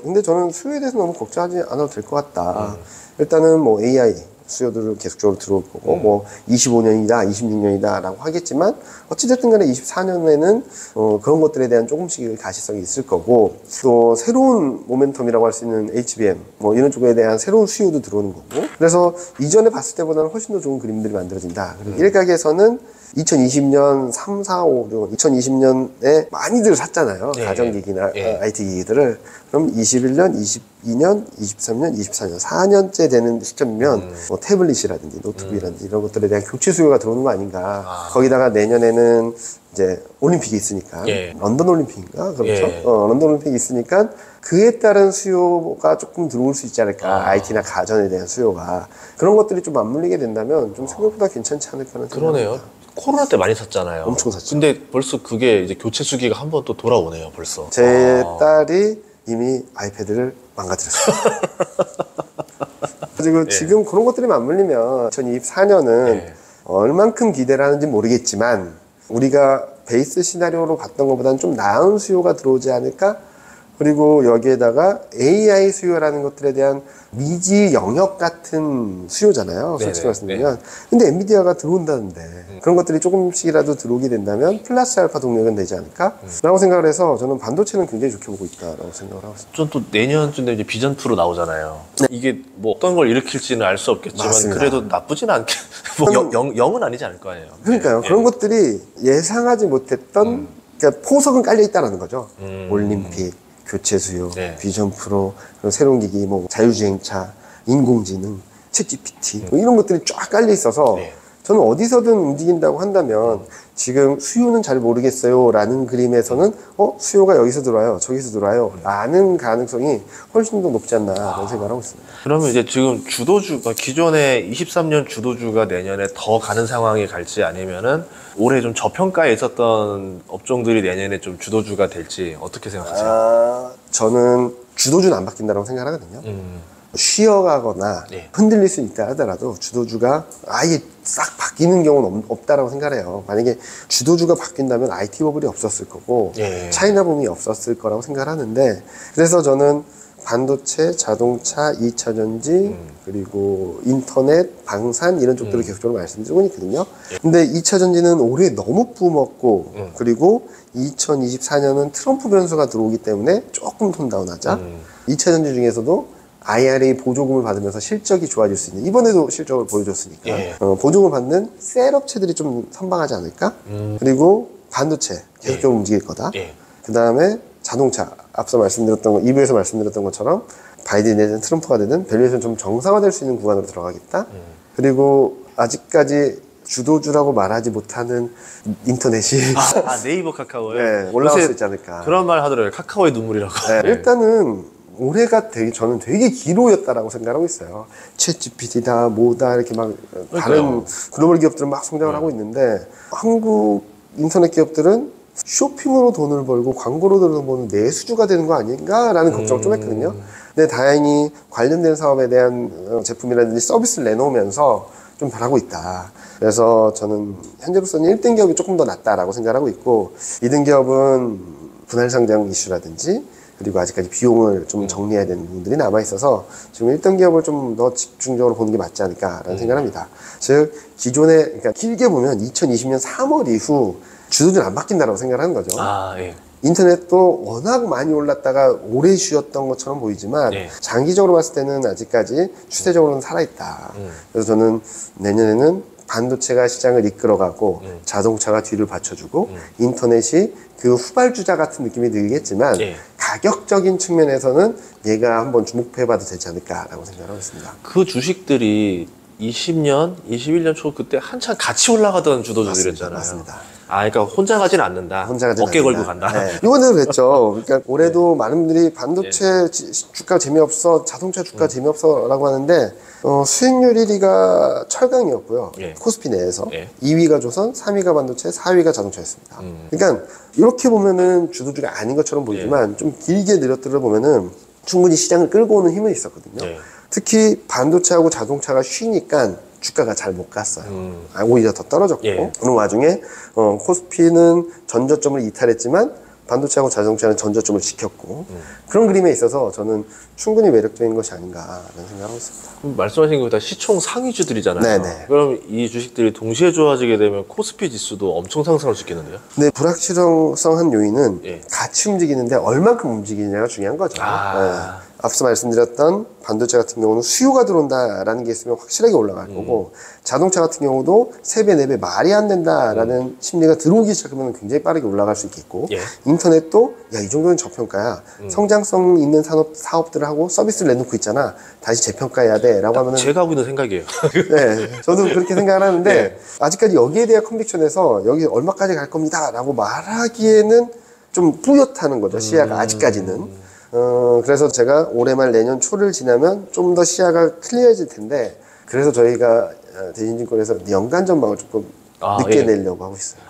근데 저는 수요에 대해서 너무 걱정하지 않아도 될 것 같다. 일단은 AI 수요들을 계속적으로 들어올 거고 25년이다 26년이다 라고 하겠지만 어찌됐든 간에 24년에는 그런 것들에 대한 조금씩의 가시성이 있을 거고 또 새로운 모멘텀이라고 할 수 있는 HBM 이런 쪽에 대한 새로운 수요도 들어오는 거고 그래서 이전에 봤을 때보다는 훨씬 더 좋은 그림들이 만들어진다. 그리고 일각에서는 2020년 3, 4, 5, 6, 2020년에 많이들 샀잖아요. 예. 가전기기나 IT 기기들을. 그럼 21년, 22년, 23년, 24년, 4년째 되는 시점이면 태블릿이라든지 노트북이라든지 이런 것들에 대한 교체 수요가 들어오는 거 아닌가. 거기다가 내년에는 이제 올림픽이 있으니까 런던 올림픽인가 그렇죠. 런던 올림픽이 있으니까 그에 따른 수요가 조금 들어올 수 있지 않을까. IT나 가전에 대한 수요가 그런 것들이 좀 맞물리게 된다면 좀 생각보다 괜찮지 않을까는 그러네요. 코로나 때 많이 샀잖아요. 엄청 샀죠. 근데 벌써 그게 이제 교체 수기가 한 번 또 돌아오네요. 벌써. 제 딸이 이미 아이패드를 망가뜨렸어요. 그리고 지금 그런 것들이 맞물리면 2024년은 얼만큼 기대를 하는지 모르겠지만 우리가 베이스 시나리오로 봤던 것보다는 좀 나은 수요가 들어오지 않을까? 그리고 여기에다가 AI 수요라는 것들에 대한 미지 영역 같은 수요잖아요. 솔직히 말씀드리면. 근데 엔비디아가 들어온다는데 그런 것들이 조금씩이라도 들어오게 된다면 플러스 알파 동력은 되지 않을까? 라고 생각을 해서 저는 반도체는 굉장히 좋게 보고 있다라고 생각을 하고 있습니다. 전 또 내년쯤 되면 이제 비전 프로 나오잖아요. 이게 어떤 걸 일으킬지는 알 수 없겠지만 맞습니다. 그래도 나쁘진 않게 영은 아니지 않을 거 아니에요. 그러니까요. 그런 것들이 예상하지 못했던 그러니까 포석은 깔려 있다는 거죠. 올림픽, 교체 수요, 비전 프로, 그리고 새로운 기기, 자율주행차, 인공지능, 챗 GPT 이런 것들이 쫙 깔려 있어서 저는 어디서든 움직인다고 한다면 지금 수요는 잘 모르겠어요 라는 그림에서는 수요가 여기서 들어와요 저기서 들어와요 라는 가능성이 훨씬 더 높지 않나 그런 생각을 하고 있습니다. 그러면 이제 지금 주도주가 기존의 23년 주도주가 내년에 더 가는 상황이 갈지 아니면은 올해 좀 저평가에 있었던 업종들이 내년에 좀 주도주가 될지 어떻게 생각하세요? 저는 주도주는 안 바뀐다고 생각하거든요. 쉬어가거나 네. 흔들릴 수 있다 하더라도 주도주가 아예 싹 바뀌는 경우는 없다라고 생각해요. 만약에 주도주가 바뀐다면 IT 버블이 없었을 거고 예. 차이나 붐이 없었을 거라고 생각하는데, 그래서 저는 반도체, 자동차, 2차 전지, 그리고 인터넷, 방산 이런 쪽들을 계속적으로 말씀드리고 있거든요. 근데 2차 전지는 올해 너무 뿜었고 그리고 2024년은 트럼프 변수가 들어오기 때문에 조금 톤다운하자. 2차 전지 중에서도 IRA 보조금을 받으면서 실적이 좋아질 수 있는, 이번에도 실적을 보여줬으니까 예. 보조금을 받는 셀 업체들이 좀 선방하지 않을까. 그리고 반도체 계속적으로 움직일 거다. 예. 그 다음에 자동차, 앞서 말씀드렸던 거, 2부에서 말씀드렸던 것처럼 바이든이 되든 트럼프가 되든 밸류에이션 좀 정상화될 수 있는 구간으로 들어가겠다. 그리고 아직까지 주도주라고 말하지 못하는 인터넷이 네이버 카카오요? 네, 올라갈 요새 수 있지 않을까. 그런 말 하더라고요. 카카오의 눈물이라고. 네, 일단은 올해가 저는 되게 기로였다라고 생각하고 있어요. 챗 GPT다, 뭐다, 이렇게 막 다른 글로벌 기업들은 막 성장을 하고 있는데, 한국 인터넷 기업들은 쇼핑으로 돈을 벌고 광고로 돈을 버는 내수주가 되는 거 아닌가라는 걱정을 좀 했거든요. 근데 다행히 관련된 사업에 대한 제품이라든지 서비스를 내놓으면서 좀 잘하고 있다. 그래서 저는 현재로서는 1등 기업이 조금 더 낫다라고 생각하고 있고, 2등 기업은 분할 상장 이슈라든지 그리고 아직까지 비용을 좀 정리해야 되는 부분들이 남아있어서 지금 1등 기업을 좀 더 집중적으로 보는 게 맞지 않을까라는 생각을 합니다. 즉, 기존에, 그러니까 길게 보면 2020년 3월 이후 주도주는 안 바뀐다라고 생각을 하는 거죠. 예. 인터넷도 워낙 많이 올랐다가 오래 쉬었던 것처럼 보이지만 네. 장기적으로 봤을 때는 아직까지 추세적으로는 살아있다. 그래서 저는 내년에는 반도체가 시장을 이끌어가고 자동차가 뒤를 받쳐주고 인터넷이 그 후발주자 같은 느낌이 들겠지만 예. 가격적인 측면에서는 얘가 한번 주목해봐도 되지 않을까라고 생각하고 있습니다. 그 주식들이 20년, 21년 초 그때 한참 같이 올라가던 주도주들이었잖아요. 맞습니다. 그러니까 혼자 가진 않는다. 혼자 가진 어깨 않는다. 걸고 간다. 네. 이번에도 그랬죠. 그러니까 올해도 많은 분들이 반도체 주가 재미없어, 자동차 주가 재미없어라고 하는데 수익률 1위가 철강이었고요. 예. 코스피 내에서 예. 2위가 조선, 3위가 반도체, 4위가 자동차였습니다. 그러니까 이렇게 보면은 주도주가 아닌 것처럼 보이지만 좀 길게 늘어뜨려 보면은 충분히 시장을 끌고 오는 힘은 있었거든요. 예. 특히 반도체하고 자동차가 쉬니까 주가가 잘 못 갔어요. 오히려 더 떨어졌고. 예. 그런 와중에 코스피는 전저점을 이탈했지만 반도체하고 자동차는 전저점을 지켰고 그런 그림에 있어서 저는 충분히 매력적인 것이 아닌가라는 생각을 하고 있습니다. 그럼 말씀하신 게 다 시총 상위주들이잖아요. 네네. 그럼 이 주식들이 동시에 좋아지게 되면 코스피 지수도 엄청 상승할 수 있겠는데요? 근데 불확실성한 요인은 예. 같이 움직이는데 얼만큼 움직이느냐가 중요한 거죠. 아. 네. 앞서 말씀드렸던 반도체 같은 경우는 수요가 들어온다라는 게 있으면 확실하게 올라갈 거고 자동차 같은 경우도 3배, 4배 말이 안 된다라는 심리가 들어오기 시작하면 굉장히 빠르게 올라갈 수 있겠고 예. 인터넷도 야, 이 정도는 저평가야. 성장성 있는 사업들을 하고 서비스를 내놓고 있잖아. 다시 재평가해야 돼. 라고 하면은 제가 하고 있는 생각이에요. 네, 저도 그렇게 생각을 하는데 아직까지 여기에 대한 컨빅션에서 여기 얼마까지 갈 겁니다 라고 말하기에는 좀 뿌옇다는 거죠. 시야가 아직까지는. 그래서 제가 올해 말 내년 초를 지나면 좀 더 시야가 클리어해질 텐데 그래서 저희가 대신증권에서 연간 전망을 조금 늦게 예. 내려고 하고 있어요.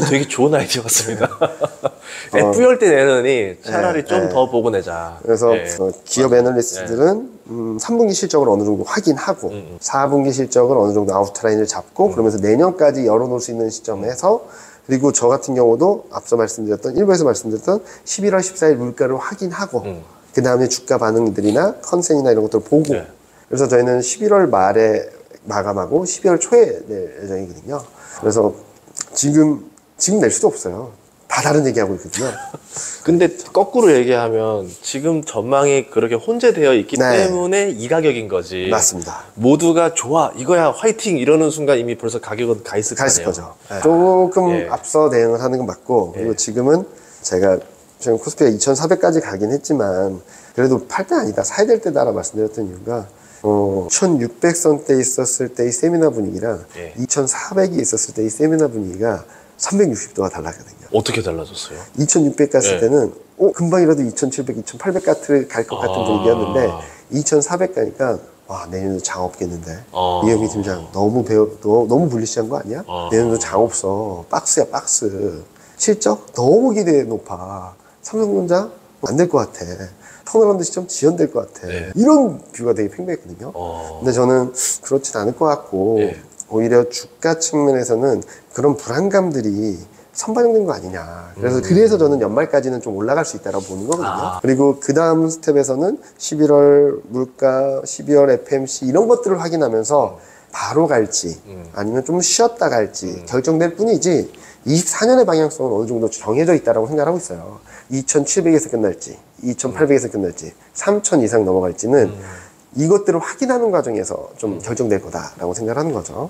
되게 좋은 아이디어 같습니다. 뿌열 때 내느니 차라리 좀 더 보고 내자. 그래서 예. 기업 애널리스트들은 3분기 실적을 어느 정도 확인하고 4분기 실적을 어느 정도 아웃라인을 잡고 그러면서 내년까지 열어놓을 수 있는 시점에서 그리고 저 같은 경우도 앞서 말씀드렸던 일부에서 말씀드렸던 11월 14일 물가를 확인하고 그 다음에 주가 반응들이나 컨센이나 이런 것들을 보고 네. 그래서 저희는 11월 말에 마감하고 12월 초에 낼 예정이거든요. 그래서 지금 낼 수도 없어요. 다 다른 얘기하고 있거든요. 근데 거꾸로 얘기하면 지금 전망이 그렇게 혼재되어 있기 네. 때문에 이 가격인 거지. 맞습니다. 모두가 좋아 이거야 화이팅 이러는 순간 이미 벌써 가격은 가 있을 거 가 있을 아니에요. 거죠. 네. 조금 예. 앞서 대응을 하는 건 맞고 그리고 지금은 제가 지금 코스피가 2,400까지 가긴 했지만 그래도 팔 때 아니다. 사야 될 때다라 말씀드렸던 이유가 1,600선대 있었을 때의 세미나 분위기랑 예. 2,400이 있었을 때의 세미나 분위기가 360도가 달랐거든요. 어떻게 달라졌어요? 2,600 갔을 예. 때는 금방이라도 2,700, 2,800 갈 것 같은 분위기였는데 2,400 가니까 와 내년도 장 없겠는데 이영희 팀장 너무 불리시한 거 아니야? 내년도 장 없어. 박스야 박스. 실적 너무 기대 높아. 삼성전자 안 될 것 같아. 턴어라운드 시점 지연될 것 같아. 네. 이런 뷰가 되게 팽배했거든요. 근데 저는 그렇진 않을 것 같고 네. 오히려 주가 측면에서는 그런 불안감들이 선반영된 거 아니냐. 그래서 저는 연말까지는 좀 올라갈 수 있다고 보는 거거든요. 그리고 그 다음 스텝에서는 11월 물가, 12월 FMC 이런 것들을 확인하면서 바로 갈지 아니면 좀 쉬었다 갈지 결정될 뿐이지 24년의 방향성은 어느 정도 정해져 있다고 생각하고 있어요. 2,700에서 끝날지, 2,800에서 끝날지, 3,000 이상 넘어갈지는 이것들을 확인하는 과정에서 좀 결정될 거다라고 생각하는 거죠.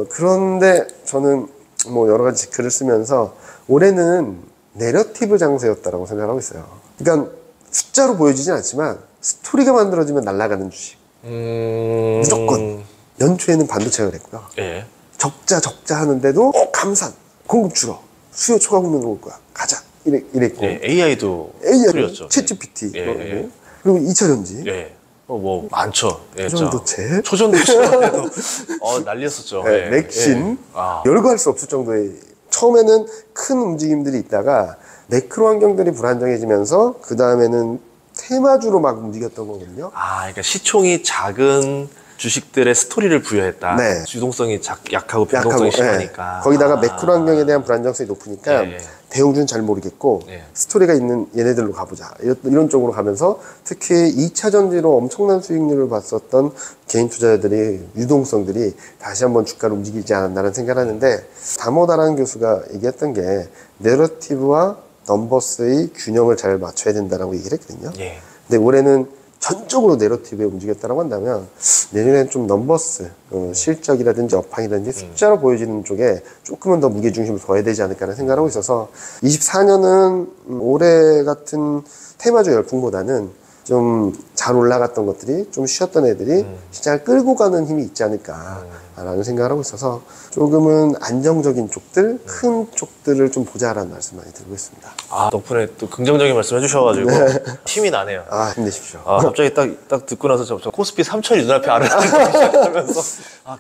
그런데 저는 뭐 여러 가지 글을 쓰면서 올해는 내러티브 장세였다라고 생각하고 있어요. 그러니까 숫자로 보여지진 않지만 스토리가 만들어지면 날아가는 주식. 무조건. 연초에는 반도체가 그랬고요. 예. 적자 하는데도 감산, 공급 줄어, 수요 초과국면 올 거야. 가자. 이랬고. 예. AI도 AI, 스토리였죠. 챗GPT. 예. 예. 그리고 2차전지. 예. 뭐 많죠. 예, 초전도체. 초전도체도 난리였었죠. 네, 예. 맥신. 예. 아. 열거할 수 없을 정도의 처음에는 큰 움직임들이 있다가 매크로 환경들이 불안정해지면서 그 다음에는 테마주로 막 움직였던 거거든요. 그러니까 시총이 작은 주식들의 스토리를 부여했다. 네. 유동성이 약하고 변동성이 심하니까. 네. 거기다가 매크로 환경에 대한 불안정성이 높으니까 예. 대형주는 잘 모르겠고 예. 스토리가 있는 얘네들로 가보자. 이런 쪽으로 가면서 특히 2차 전지로 엄청난 수익률을 봤었던 개인 투자자들이 유동성들이 다시 한번 주가를 움직이지 않았나라는 생각을 하는데 다모다라는 교수가 얘기했던 게 내러티브와 넘버스의 균형을 잘 맞춰야 된다라고 얘기를 했거든요. 예. 근데 올해는 전적으로 내러티브에 움직였다고 한다면 내년에는 좀 넘버스, 실적이라든지 업황이라든지 숫자로 보여지는 쪽에 조금은 더 무게중심을 둬야 되지 않을까라는 생각을 하고 있어서 24년은 올해 같은 테마주 열풍보다는 좀 잘 올라갔던 것들이 좀 쉬었던 애들이 시장을 끌고 가는 힘이 있지 않을까라는 생각을 하고 있어서 조금은 안정적인 쪽들, 큰 쪽들을 좀 보자라는 말씀 많이 드리고 있습니다. 덕분에 또 긍정적인 말씀 해주셔가지고 힘이 나네요. 힘내십시오. 갑자기 딱 듣고 나서 저 코스피 3,000이 눈앞에 아른아른 시작하면서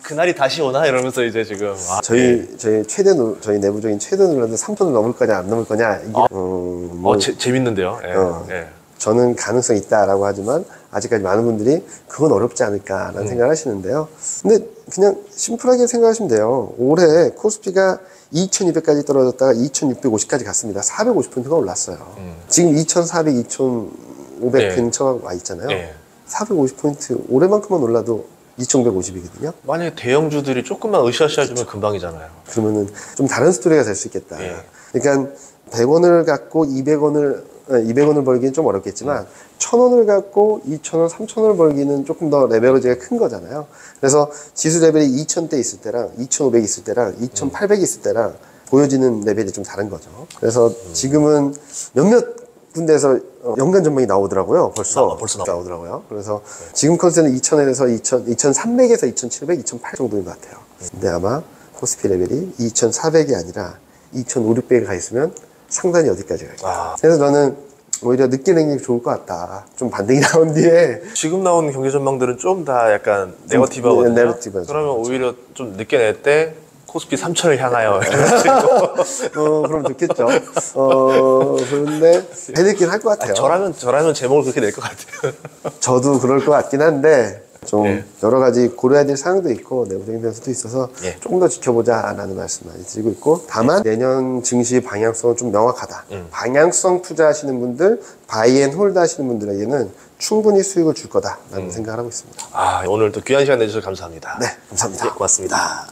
그날이 다시 오나 이러면서 이제 지금 저희 내부적인 최대 눌러도 3톤을 넘을 거냐 안 넘을 거냐 이게 재밌는데요. 예. 예. 저는 가능성이 있다라고 하지만 아직까지 많은 분들이 그건 어렵지 않을까라는 생각을 하시는데요. 근데 그냥 심플하게 생각하시면 돼요. 올해 코스피가 2,200까지 떨어졌다가 2,650까지 갔습니다. 450%가 올랐어요. 지금 2,400, 2,500 근처가 와 있잖아요. 450포인트 올해만큼만 올라도 2,550이거든요. 만약에 대형주들이 조금만 으쌰으쌰해주면 금방이잖아요. 그러면은 좀 다른 스토리가 될 수 있겠다. 그러니까 100원을 갖고 200원을 벌기는 좀 어렵겠지만 1,000원을 갖고 2,000원, 3,000원을 벌기는 조금 더 레벨리지가 큰 거잖아요. 그래서 지수 레벨이 2,000대 있을 때랑 2,500 있을 때랑 2,800 있을 때랑 보여지는 레벨이 좀 다른 거죠. 그래서 지금은 몇몇 군데에서 연간 전망이 나오더라고요. 벌써 나오더라고요. 그래서 지금 컨셉은 2,000에서 2,300에서 2,700, 2,800 정도인 것 같아요. 근데 아마 코스피 레벨이 2,400이 아니라 2,500, 600에 가 있으면 상단이 어디까지 갈까. 그래서 저는 오히려 늦게 낸 게 좋을 것 같다. 좀 반등이 나온 뒤에. 지금 나온 경제 전망들은 좀 다 약간 네거티브하거든요. 네거티브하죠. 그러면 오히려 좀 늦게 낼 때 코스피 3,000을 향하여 그럼 좋겠죠. 그런데 해냈긴 할 것 같아요. 저라면 제목을 그렇게 낼 것 같아요. 저도 그럴 것 같긴 한데 좀 여러 가지 고려해야 될 사항도 있고 내부적인 변수도 있어서 조금 더 지켜보자라는 말씀 많이 드리고 있고 다만 내년 증시 방향성은 좀 명확하다. 방향성 투자하시는 분들, 바이앤홀드 하시는 분들에게는 충분히 수익을 줄 거다라는 생각을 하고 있습니다. 오늘 또 귀한 시간 내주셔서 감사합니다. 네, 감사합니다. 고맙습니다.